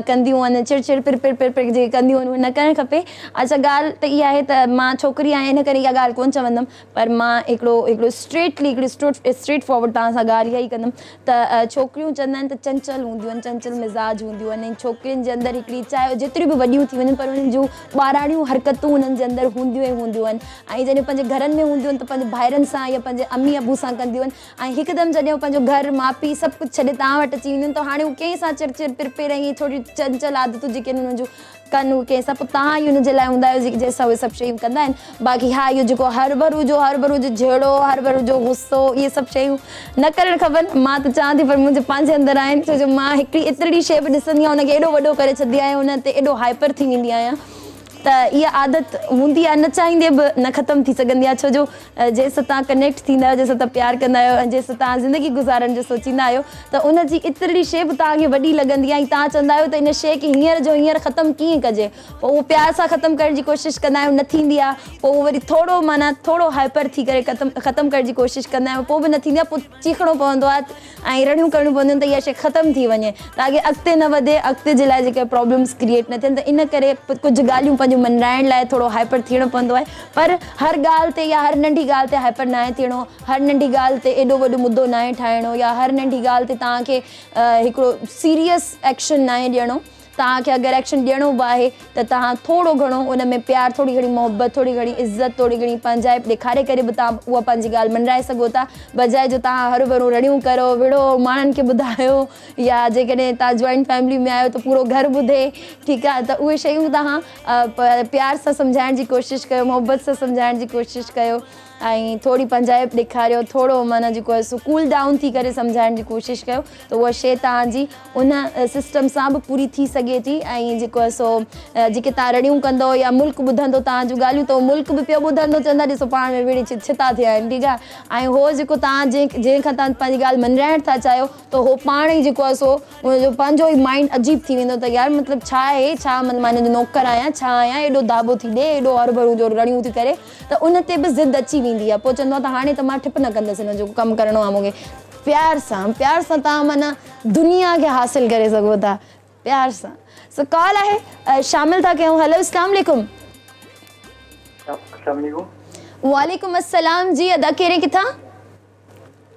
कंदियूं आहिनि चिड़ पिर जेके कंदियूं आहिनि उहे न करणु खपे। अच्छा ॻाल्हि त इहा आहे त मां छोकिरी आहियां इन करे इहा ॻाल्हि कोन चवंदमि, पर मां हिकिड़ो स्ट्रेटली हिकिड़ी स्ट्रेट फॉरवर्ड तव्हां सां ॻाल्हि इहा ई कंदमि त छोकिरियूं चवंदा आहिनि त चंचल हूंदियूं आहिनि, चंचल मिज़ाज हूंदियूं आहिनि ऐं छोकिरियुनि जे अंदरि हिकिड़ी चाहे जेतिरियूं बि वॾियूं थी वञनि पर उन्हनि जूं ॿाराणियूं हरकतूं उन्हनि जे अंदरि हूंदियूं ई हूंदियूं आहिनि ऐं जॾहिं पंहिंजे घरनि में हूंदियूं आहिनि त पंहिंजे भाइरनि सां या पंहिंजे अम्मी अबू सां कंदियूं आहिनि ऐं हिकदमि जॾहिं पंहिंजो घरु माउ पीउ सभु कुझु छॾे तव्हां वटि अची वेंदियूं आहिनि त हाणे हू कंहिं सां चिड़ पिर ऐं थोरी चंचल आदतूं जेके आहिनि उन्हनि जूं कनि कंहिंसां, पोइ तव्हां ई हुनजे लाइ हूंदा आहियो जंहिंसां उहे सभु शयूं कंदा आहिनि। बाक़ी हा इहो जेको हर भरू जो जहिड़ो हर भरू जो गुस्सो, इहे सभु शयूं न करणु खपनि। मां त चवां थी पर मुंहिंजे पंहिंजे अंदरि आहिनि, छो जो मां हिकिड़ी एतिरी शइ बि ॾिसंदी आहियां हुनखे एॾो वॾो करे छॾंदी आहियां, हुन ते एॾो हाइपर थी वेंदी आहियां। त इहा आदत हूंदी आहे, न चाहींदे बि न ख़तमु थी सघंदी आहे, छो जो जंहिंसां तव्हां कनेक्ट थींदा आहियो, जंहिंसां तव्हां प्यारु कंदा आहियो ऐं जंहिंसां तव्हां ज़िंदगी गुज़ारण जो सोचींदा आहियो, त उनजी एतिरी शइ बि तव्हांखे वॾी लॻंदी आहे ऐं तव्हां चवंदा आहियो त इन शइ खे हींअर जो हींअर ख़तमु कीअं कजे। पोइ उहो प्यार सां ख़तमु करण जी कोशिशि कंदा आहियूं, न थींदी आहे, पोइ उहो वरी थोरो हाइपर थी करे ख़तमु करण जी कोशिशि कंदा आहियूं, पोइ बि न थींदी आहे, पोइ चीखणो पवंदो आहे ऐं रड़ियूं करणियूं पवंदियूं आहिनि त इहा शइ ख़तमु थी वञे, ताकी अॻिते न वधे, अॻिते जे लाइ जेके प्रॉब्लम्स क्रिएट न थियनि। त इन करे कुझु ॻाल्हियूं पंहिंजूं मनाइण लाइ थोरो हाइपर थियणो पवंदो आहे, पर हर ॻाल्हि ते या हर नंढी ॻाल्हि ते हाइपर न आहे थियणो, हर नंढी ॻाल्हि ते एॾो वॾो मुद्दो न आहे ठाहिणो, या हर नंढी ॻाल्हि ते तव्हांखे हिकिड़ो सीरियस एक्शन न आहे ॾियणो। तव्हांखे अगरि एक्शन ॾियणो बि आहे त तव्हां थोरो घणो उन में प्यार, थोरी घणी मोहबत, थोरी घणी इज़त, थोरी घणी पंहिंजाइप ॾेखारे करे बि तव्हां उहा पंहिंजी ॻाल्हि मञाए सघो था, बजाए जो तव्हां हरू भरू रड़ियूं करो, विड़ो माण्हुनि खे ॿुधायो, या जेकॾहिं तव्हां जॉइंट फैमिली में आहियो त पूरो घर ॿुधे, ठीकु आहे। त उहे शयूं तव्हां प्यार सां सम्झाइण जी कोशिशि कयो, मोहबत सां सम्झाइण जी कोशिशि कयो ऐं थोरी पंहिंजाइप ॾेखारियो, थोरो माना जेको आहे सो कूल डाउन थी करे सम्झाइण जी कोशिशि कयो, त उहा शइ तव्हांजी उन सिस्टम सां बि पूरी थी सघे थी। ऐं जेको आहे सो जेके तव्हां रड़ियूं कंदो या मुल्क ॿुधंदो तव्हां जूं ॻाल्हियूं, त उहो मुल्क बि पियो ॿुधंदो, चवंदा ॾिसो पाण में विड़ी छिता थिया आहिनि, ठीकु आहे। ऐं उहो जेको तव्हां जंहिंखां तव्हां पंहिंजी ॻाल्हि मञाइण था चाहियो, त उहो पाण ई जेको आहे सो उनजो पंहिंजो ई माइंड अजीब थी वेंदो, त यार मतिलबु छा आहे, छा मां हिनजो नौकर आहियां, छा आहियां, एॾो दाबो थी ॾे, एॾो हर भरू जो रड़ियूं थी करे, त उन ते बि ज़िद अची वेंदी आहे। पोइ चवंदो आहे त हाणे त मां ठिप न कंदसि, हिन जो कमु करिणो आहे मूंखे। प्यार सां तव्हां माना दुनिया खे हासिल करे सघो था, प्यार सां। सो कॉल आहे, शामिल था कयूं। हेलो, अस्सलाम वालेकुम। वालेकुम अस्सलाम जी, अदा कहिड़े किथां?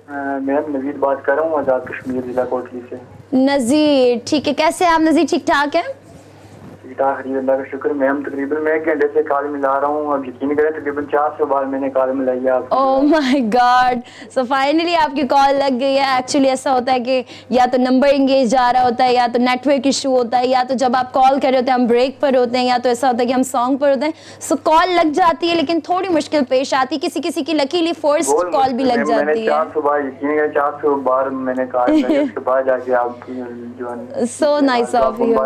मैं नज़ीर बात कर रहा हूँ, आज़ाद कश्मीर जिला कोटली से। नज़ीर, ठीक है, कैसे आप नज़ीर? ठीक ठाक है? अल्लाह का शुक्र। मैम तकरीबन मैं 1 घंटे से कॉल मिला रहा हूँ, अब यकीन करें तकरीबन 400 बार मैंने कॉल मिलाई है आपको। Oh my God, so finally आपकी कॉल लग गई है। एक्चुअली ऐसा होता है कि या तो नंबर इंगेज जा रहा होता है, या तो नेटवर्क इशू होता है, या तो जब आप कॉल कर रहे होते हैं हम ब्रेक पर होते हैं, या तो ऐसा होता है कि हम सॉन्ग पर होते हैं। सो कॉल लग जाती है, लेकिन थोड़ी मुश्किल पेश आती है, किसी किसी की लकीली फर्स्ट कॉल भी लग जाती है। 400 बार, यकीन करें 400 बार मैंने कॉल मिलाई, उसके बाद जाके आपकी जो है सो नाइस ऑफ यू।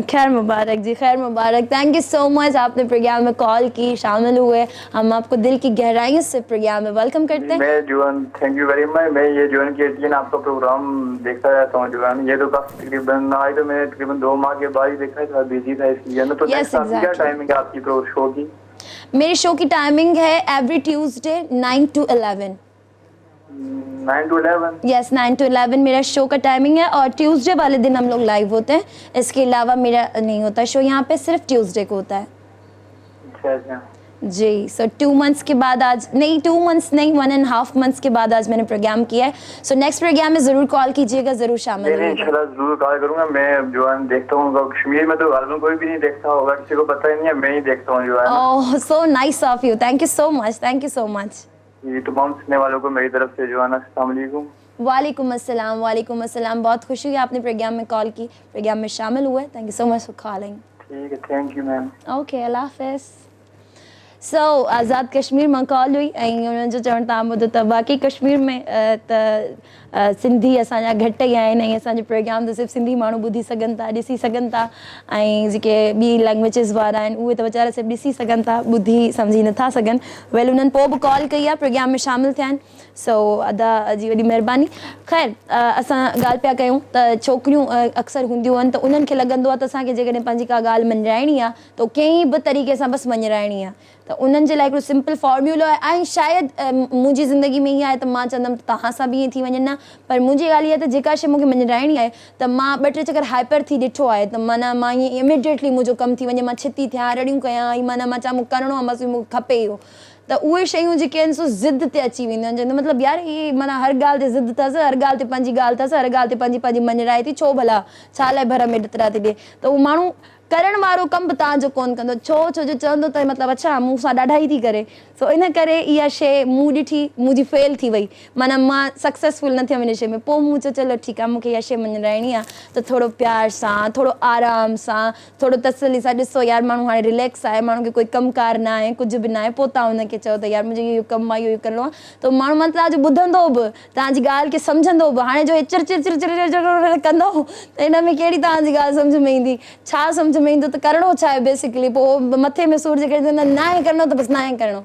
खैर मुबारक जी, खैर मुबारक। थैंक यू सो मच, आपने प्रोग्राम में कॉल की, शामिल हुए, हम आपको दिल की गहराइयों से प्रोग्राम में वेलकम करते हैं। मैं जुआन, थैंक यू वेरी मच। मैं ये जुआन के एटीएन आपका प्रोग्राम देखता रहता हूँ जुआन, ये तो काफी तकरीबन आज तो मैंने तकरीबन 2 माह के बाद ही देखा था, बिजी था इसलिए ना। तो क्या टाइमिंग है आपकी शो की? मेरे शो की टाइमिंग है every Tuesday 9 to 11। 9 to 11? Yes, 9 to 11 मेरा शो का टाइमिंग है, और ट्यूसडे वाले दिन हम लोग लाइव होते हैं, इसके अलावा मेरा नहीं होता शो यहाँ पे, सिर्फ ट्यूसडे को होता है। अच्छा जी। सो 2 मंथ्स के बाद आज नहीं, 2 मंथ्स नहीं, 1.5 मंथ्स के बाद आज मैंने प्रोग्राम किया है। सो नेक्स्ट प्रोग्राम में ज़रूर कॉल कीजिएगा, ज़रूर शामिल होइएगा। इंशाल्लाह ज़रूर कॉल करूँगा। मैं जो है देखता हूँ कश्मीर में, तो गालिबन कोई भी नहीं देखता होगा, किसी को पता ही नहीं है, मैं ही देखता हूँ जो है। Oh so nice of you, thank you so much, thank you so much. ये तमाम सुनने वालों को मेरी तरफ से जो है ना, अस्सलाम वालेकुम। वालेकुम अस्सलाम, वालेकुम अस्सलाम। बहुत खुशी हुई आपने प्रोग्राम में कॉल की, प्रोग्राम में शामिल हुए। Thank you so much for calling. ठीक है, थैंक यू मैम। ओके, अल्लाह हाफ़िज़। सो आज़ाद कश्मीर में कॉल हुई ऐं उन्हनि जो चवणु तव्हां ॿुधो त बाक़ी कश्मीर में त सिंधी असांजा घटि ई आहिनि, ऐं असांजो प्रोग्राम त सिर्फ़ु सिंधी माण्हू ॿुधी सघनि था, ॾिसी सघनि था, ऐं जेके ॿी लैंग्वेजिस वारा आहिनि उहे त वीचारा सिर्फ़ु ॾिसी सघनि था, ॿुधी सम्झी नथा सघनि। वेल उन्हनि पोइ बि कॉल कई आहे, प्रोग्राम में शामिल थिया आहिनि, सो अदा जी वॾी महिरबानी। ख़ैर, असां ॻाल्हि पिया कयूं त छोकिरियूं अक्सर हूंदियूं आहिनि त उन्हनि खे लॻंदो आहे त असांखे जेकॾहिं पंहिंजी का ॻाल्हि मञाइणी आहे त कंहिं बि तरीक़े सां बसि मञाइणी आहे, त उन्हनि जे लाइ हिकिड़ो सिंपल फॉर्म्यूलो आहे। ऐं शायदि मुंहिंजी ज़िंदगी में ईअं आहे त मां चवंदमि त तव्हां सां बि ईअं थी वञे, न, पर मुंहिंजी ॻाल्हि इहा आहे त जेका शइ मूंखे मञाइणी आहे त मां 2-3 चकर हाइपर थी ॾिठो आहे, त माना मां ईअं इमीडिएटली मुंहिंजो कमु थी वञे, मां छिती थियां, रड़ियूं कयां, ई माना मां चवां मूंखे करिणो आहे, बसि मूंखे खपे इहो। त उहे शयूं जेके आहिनि सो ज़िद ते अची वेंदियूं आहिनि, जंहिंजो मतिलबु यार इहे माना हर ॻाल्हि ते ज़िद अथसि, हर ॻाल्हि ते पंहिंजी ॻाल्हि अथसि, हर ॻाल्हि ते पंहिंजी मञाए थी, छो भला, छा लाइ भर में ॾितरा थी ॾिए। त उहो माण्हू करण वारो कम बि तव्हांजो कोन कंदो। छो जो चवंदो त मतिलबु अच्छा मूं सां ॾाढा ई थी करे, सो इन करे इहा शइ मूं ॾिठी, मुंहिंजी फेल थी वई, माना मां सक्सेसफुल न थियमि हिन शइ में। पोइ मूं चयो चलो ठीकु आहे, मूंखे इहा शइ मञाइणी आहे त थोरो प्यार सां, थोरो आराम सां, थोरो तसली सां ॾिसो यार माण्हू हाणे रिलैक्स आहे, माण्हू खे कोई कमकार न आहे, कुझु बि न आहे, पोइ तव्हां हुनखे चयो त यार मुंहिंजो इहो कमु आहे, इहो करिणो आहे, त माण्हू मां तव्हांजो ॿुधंदो बि, तव्हांजी ॻाल्हि खे सम्झंदो बि। हाणे जो हे चिर चिर चिर चिर चिर कंदो त हिन में कहिड़ी तव्हांजी ॻाल्हि सम्झ में ईंदी, छा सम्झ में ईंदो त करिणो छा आहे बेसिकली। पोइ मथे में सूर जे करे न आहे करिणो त बसि न आहे करिणो।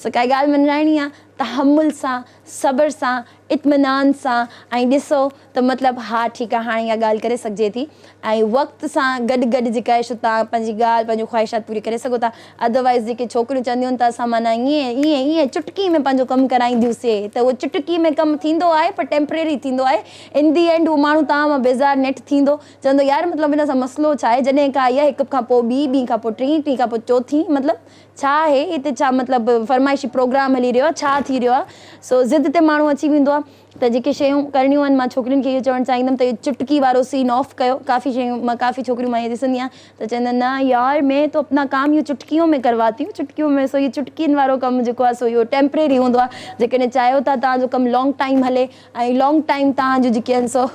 सो काई ॻाल्हि मञाइणी आहे तहमुल सां, सब्र सां, इत्मिनान सां, ऐं ॾिसो त मतिलबु हा ठीकु आहे हाणे इहा ॻाल्हि करे सघिजे थी, ऐं वक़्त सां गॾु गॾु जेका आहे तव्हां पंहिंजी ॻाल्हि पंहिंजो ख़्वाहिशात पूरी करे सघो था। अदरवाइज़ जेके छोकिरियूं चवंदियूं आहिनि त असां माना ईअं ईअं ईअं चुटकी में पंहिंजो कमु कराईंदियूंसीं, त उहो चुटकी में कमु थींदो आहे पर टेम्परेरी थींदो आहे। इन दी एंड उहो माण्हू तव्हां मां बेज़ार नेठि थींदो, चवंदो यार मतिलबु हिन सां मसइलो छा आहे, जॾहिं खां इहा हिक खां पोइ ॿी खां पोइ टी खां पोइ चौथी, मतिलबु छा आहे हिते, छा मतिलबु फरमाइशी प्रोग्राम हली रहियो आहे, छा थी रहियो आहे। सो ज़िद ते माण्हू अची वेंदो आहे। त जेके शयूं करणियूं आहिनि, मां छोकिरियुनि खे इहो चवणु चाहींदमि त इहो चुटकी वारो सीन ऑफ कयो। काफ़ी शयूं मां काफ़ी छोकिरियूं मां इहे ॾिसंदी आहियां त चवंदा आहिनि न यार मैं तो अपना काम इहो चुटकियों में करवाती हूं, चुटकियों में। सो इहो चुटकियुनि वारो कमु जेको आहे सो इहो टेम्परेरी हूंदो आहे। जेकॾहिं चाहियो था तव्हांजो कमु लॉन्ग टाइम हले ऐं लॉन्ग टाइम तव्हांजो जेके आहिनि सो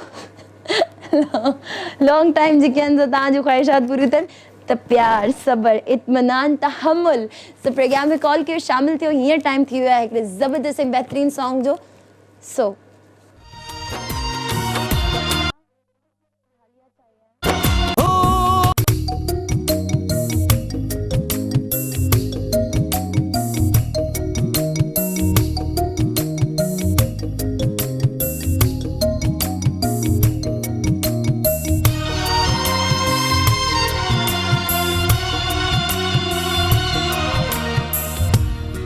लॉन्ग टाइम जेके आहिनि सो तव्हांजूं ख़्वाहिशात पूरी थियनि त प्यार, सब्र, इत्मिनान, तहमुल सो प्रोग्राम में कॉल कयो, शामिल थियो। हींअर टाइम थी वियो आहे हिकिड़े ज़बरदस्त ऐं बहितरीनु सॉन्ग जो। सो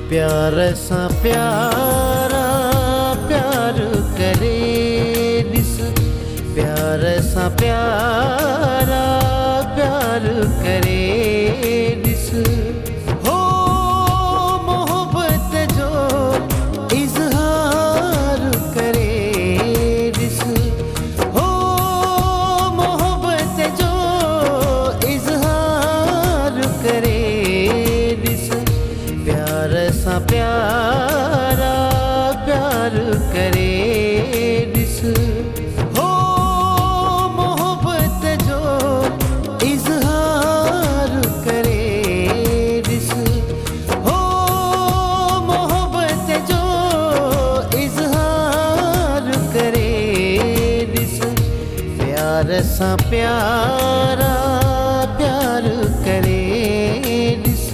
प्यार सां प्यारा प्यार करे ॾिस, प्यार सां प्यारा प्यार करे ॾिस, हो मोहब्बत जो इज़हार करे ॾिस, हो मोहब्बत जो इज़हार करे ॾिस, प्यार सां प्यारा प्यार करे ॾिस, हो मोहब्बत जो इज़हार करे ॾिस, हो मोहब्बत जो इज़हार करे ॾिस, प्यार सां प्यारा प्यार करे ॾिस।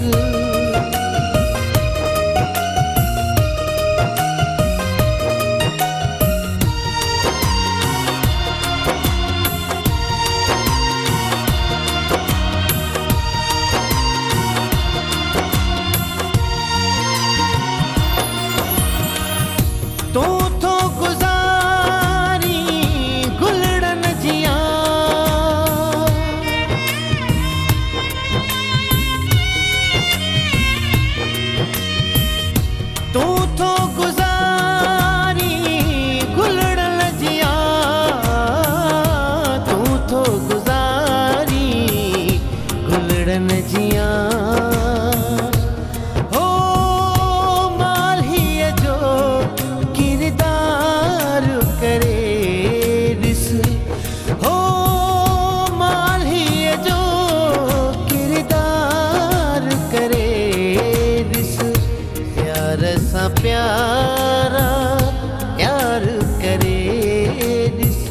प्यारा प्यार करे ॾिस।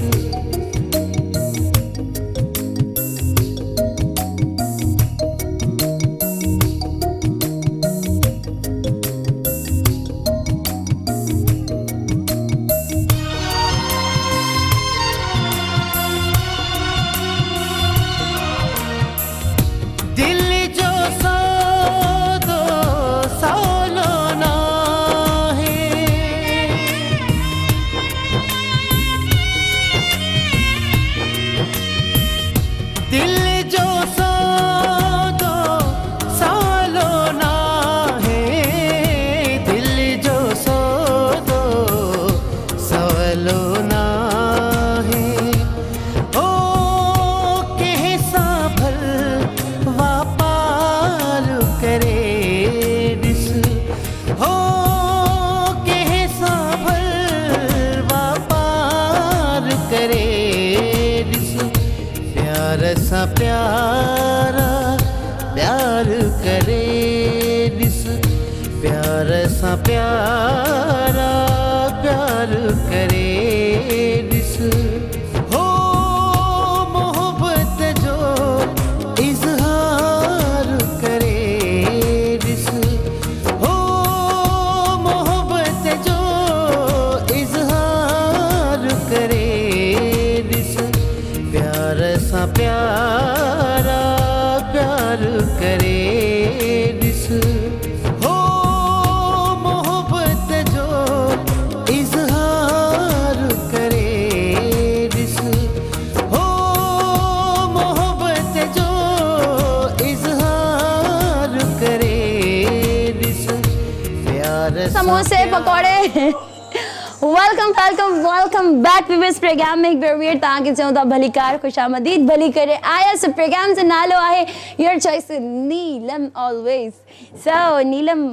दिल जो सौदो सौलो ना है, प्यारा प्यार करे ॾिस प्यार सां प्यारा प्यार करे ॾिस हो मोहब्बत जो इज़हार करे ॾिस हो मोहब्बत जो इज़हार करे ॾिस प्यार सां प्यारा प्यार करे ॾिस हो मोहब्बत जो इज़हार करे ॾिस हो मोहब्बत जो इज़हार करे ॾिस प्यार सां समोसे पकौड़े welcome back to this programme में एक बार वीर तव्हांखे चऊं था भलीकार खुशामदीद भली करे आयसि प्रोग्राम जो नालो आहे your choice Neelam always so Neelam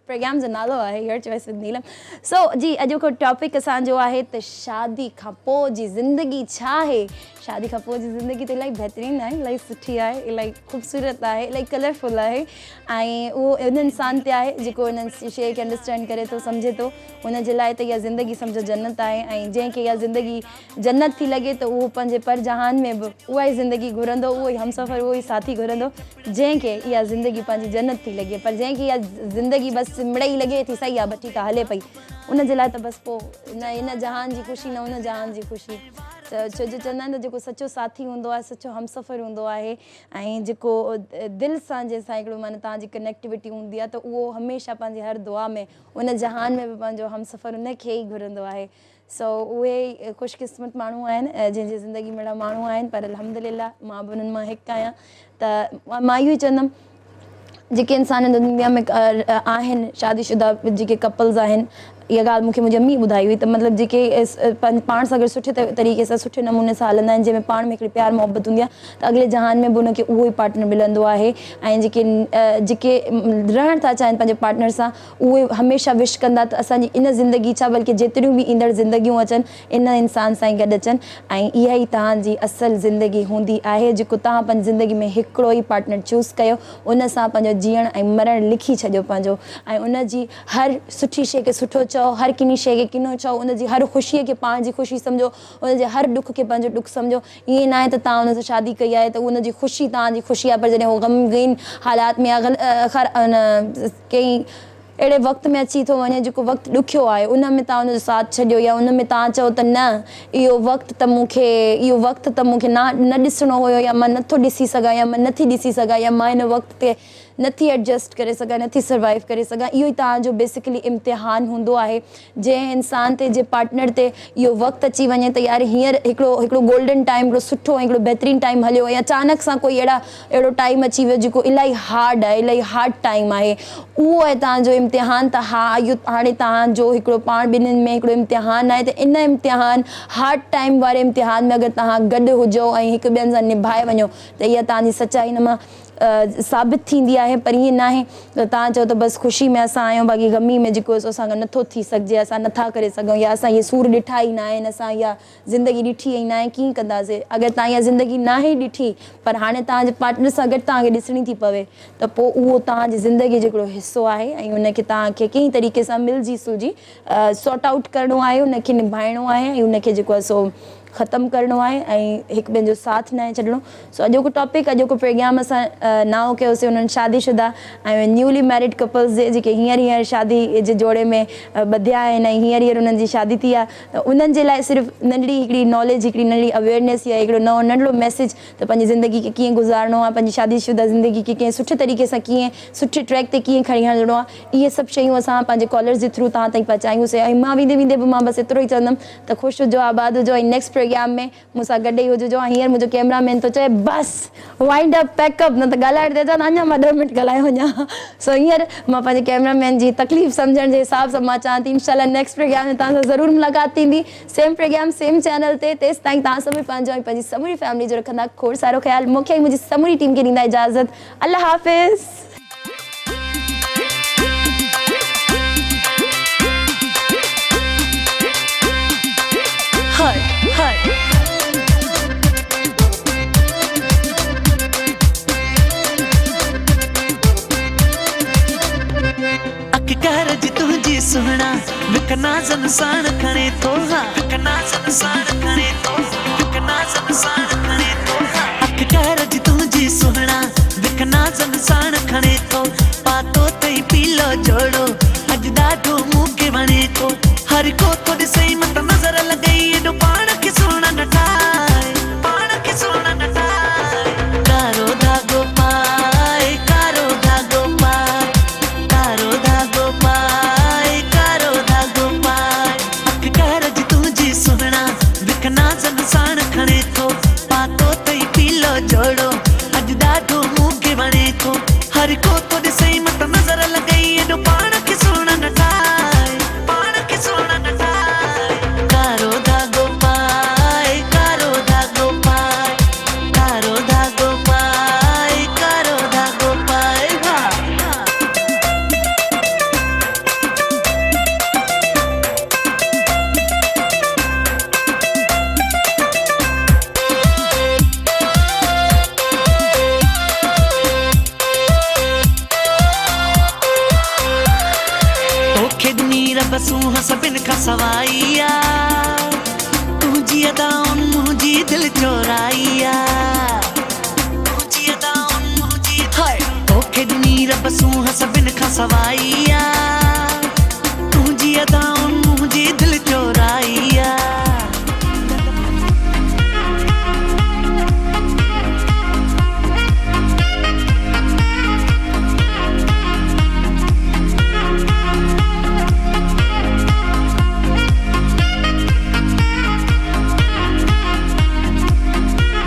programme जो नालो आहे योर चॉइस नीलम सो जी अॼोको टॉपिक असांजो आहे त शादी खां पोइ जी ज़िंदगी छा आहे शादी खां पोइ जी ज़िंदगी त इलाही बहितरीनु आहे इलाही सुठी आहे इलाही ख़ूबसूरत आहे इलाही कलरफुल आहे ऐं उहो उन इंसान ते आहे जेको उन शइ खे अंडरस्टैंड करे थो सम्झे थो उन जे लाइ त इहा ज़िंदगी सम्झो जन्नत आहे ऐं जंहिंखे इहा ज़िंदगी जन्नत थी लॻे त उहो पंहिंजे पर जहान में बि उहा ई ज़िंदगी घुरंदो उहो ई हमसफ़र उहो ई साथी घुरंदो जंहिंखे इहा ज़िंदगी पंहिंजी जन्नत थी लॻे पर जंहिंखे इहा ज़िंदगी बसि मिड़ई लॻे थी सही आहे बस ठीकु आहे हले पई उन जे लाइ त बसि पोइ न इन जहान जी ख़ुशी न उन जहान जी ख़ुशी त छो जो चवंदा आहिनि त जेको सचो साथी हूंदो आहे सचो हमसफ़र हूंदो आहे ऐं जेको दिलि सां जंहिंसां हिकिड़ो माना तव्हांजी कनेक्टिविटी हूंदी आहे त उहो हमेशह पंहिंजी हर दुआ में उन जहान में बि पंहिंजो हमसफ़र उनखे ई घुरंदो आहे सो उहे ख़ुशकिस्मत माण्हू आहिनि जंहिंजी ज़िंदगी में अहिड़ा माण्हू आहिनि पर अल्हम्दुलिल्लाह मां बि उन्हनि मां हिकु आहियां त मां इहो ई चवंदमि जेके इंसान दुनिया में आहिनि शादीशुदा जेके कपल्स आहिनि इहा ॻाल्हि मूंखे मुंहिंजी अम्मी ॿुधाई हुई त मतिलबु जेके पाण सां गॾु सुठे तरीक़े सां सुठे नमूने सां हलंदा आहिनि जंहिंमें पाण में हिकिड़ी प्यार मोहबत हूंदी आहे त अॻिले जहान में बि उनखे उहो ई पार्टनर मिलंदो आहे ऐं जेके रहणु था चाहिनि पंहिंजे पार्टनर सां उहे हमेशह विश कंदा त असांजी इन ज़िंदगी छा बल्कि जेतिरियूं बि ईंदड़ ज़िंदगियूं अचनि इन इंसान सां ई गॾु अचनि ऐं इहा ई तव्हांजी असल ज़िंदगी हूंदी आहे जेको तव्हां पंहिंजी ज़िंदगी में हिकिड़ो ई पार्टनर चूज़ कयो उन सां पंहिंजो जीअण ऐं मरणु लिखी छॾियो पंहिंजो ऐं उनजी हर सुठी शइ खे सुठो चओ हर किनी शइ खे किनो चओ उनजी हर ख़ुशीअ खे पाण जी ख़ुशी सम्झो उनजे हर दुख खे पंहिंजो दुख सम्झो ईअं न आहे त तव्हां उन सां शादी कई आहे त उनजी ख़ुशी तव्हांजी ख़ुशी आहे पर जॾहिं उहो ग़मगीन हालात में कंहिं अहिड़े वक़्त में अची थो वञे जेको वक़्तु ॾुखियो आहे उन में तव्हां उनजो साथ छॾियो या उन में तव्हां चओ त न इहो वक़्तु त मूंखे न ॾिसणो हुयो या मां नथो ॾिसी सघां या मां नथी ॾिसी सघां या मां हिन वक़्त ते नथी एडजस्ट करे सघां नथी सर्वाइव करे सघां इहो ई तव्हांजो बेसिकली इम्तिहान हूंदो आहे जंहिं इंसान ते जे पार्टनर ते इहो वक़्तु अची वञे त यार हींअर हिकिड़ो गोल्डन टाइम हिकिड़ो सुठो हिकिड़ो बहितरीनु टाइम हलियो या अचानक सां कोई अहिड़ो टाइम अची वियो जेको इलाही हार्ड आहे इलाही हार्ड टाइम आहे उहो आहे तव्हांजो इम्तिहान त हा इहो हाणे तव्हांजो हिकिड़ो पाण ॿिन्हिनि में हिकिड़ो इम्तिहान आहे त इन इम्तिहान हार्ड टाइम वारे इम्तिहान में अगरि तव्हां गॾु हुजो ऐं हिकु ॿियनि सां निभाए वञो त इहा तव्हांजी सचाई हिन मां साबित थींदी आहे पर ईअं न आहे त तव्हां चओ त बसि ख़ुशी में असां आहियूं बाक़ी ग़मी में जेको असां नथो थी सघिजे असां नथा करे सघूं या असां इहे सूर ॾिठा ई न आहिनि असां इहा ज़िंदगी ॾिठी ई न आहे कीअं कंदासीं अगरि तव्हां इहा ज़िंदगी न ई ॾिठी पर हाणे तव्हांजे पार्टनर सां गॾु तव्हांखे ॾिसणी थी पवे त पोइ उहो तव्हांजी ज़िंदगी जो हिकिड़ो हिसो आहे ऐं उनखे तव्हांखे कंहिं तरीक़े सां मिलजी सुलझी सॉर्ट आउट करिणो आहे उनखे निभाइणो आहे ऐं उनखे जेको आहे सो ख़तमु करिणो आहे ऐं हिकु ॿिए जो साथ न छॾिणो सो अॼोको टॉपिक अॼोको प्रोग्राम असां नाओ कयोसीं उन्हनि शादीशुदा ऐं न्यूली मैरिड कपल्स जे जेके हींअर शादी जे जोड़े में ॿधिया आहिनि ऐं हींअर उन्हनि जी शादी थी आहे त उन्हनि जे लाइ सिर्फ़ु नंढड़ी हिकिड़ी नॉलेज हिकिड़ी नंढड़ी अवेयरनेस या हिकिड़ो नंढड़ो मैसेज त पंहिंजी ज़िंदगी खे कीअं गुज़ारिणो आहे पंहिंजी शादीशुदा ज़िंदगी खे कीअं सुठे तरीक़े सां कीअं सुठे ट्रैक ते कीअं खणी हलिणो आहे इहे सभु शयूं असां पंहिंजे कॉलर्स जे थ्रू तव्हां ताईं पहुचायूंसीं ऐं मां वेंदे वेंदे बि मां बसि एतिरो ई चवंदमि त ख़ुशि हुजो आबाद हुजो ऐं नेक्स्ट प्रोग्राम में मूंसां गॾु ई हुजिजो हींअर मुंहिंजो कैमरामैन थो चए बसि वाइंड अप पैकअप न त ॻाल्हाइण ते अञा मां 10 मिंट ॻाल्हाए वञा सो हींअर मां पंहिंजे कैमरामैन जी तकलीफ़ सम्झण जे हिसाब सां मां चवां थी इंशाल्लाह नेक्स्ट प्रोग्राम में तव्हां सां ज़रूरु मुलाक़ात थींदी सेम प्रोग्राम सेम चैनल ते तेसि ताईं तव्हां सभई पंहिंजो ऐं पंहिंजी समूरी फैमिली जो रखंदा खोड़ सारो ख़्यालु मूंखे ऐं मुंहिंजी समूरी टीम खे ॾींदा इजाज़त अल्लाह हाफ़िज़ अख कारज तुझी सुहना विकना जनसान खणे तो विकना जनसान खणे तो विकना जनसान खणे तो अख कारज तुझी सुहना विकना जनसान खणे तो पातो तई पीलो जोड़ो अज दादो मुके बने को हर को तो सही मत नजर लगई एडो पाण के सोना नटाए पाण के सोना नटाए कारो धागो पाए कारो धागो पाए कारो धागो पाए कारो धागो पाए अख कारज तुझी सुहना विकना जनसान खणे तो पातो तई पीलो जोड़ो अज दादो मुके बने को हर को तो सही मत नजर लगई एडो पाण के सोना नटाए पाण के सोना नटाए कारो धागो पाए कारो धागो पाए कारो धागो पाए कारो धागो पाए बसूं सबिन का सवाइया तुझी अदाउन मुझी दिल चोराइया तुझी अदाउन मुझी हाय ओके नीर बसूं सबिन का सवाइया तुझी अदाउन मुझी दिल चोराइया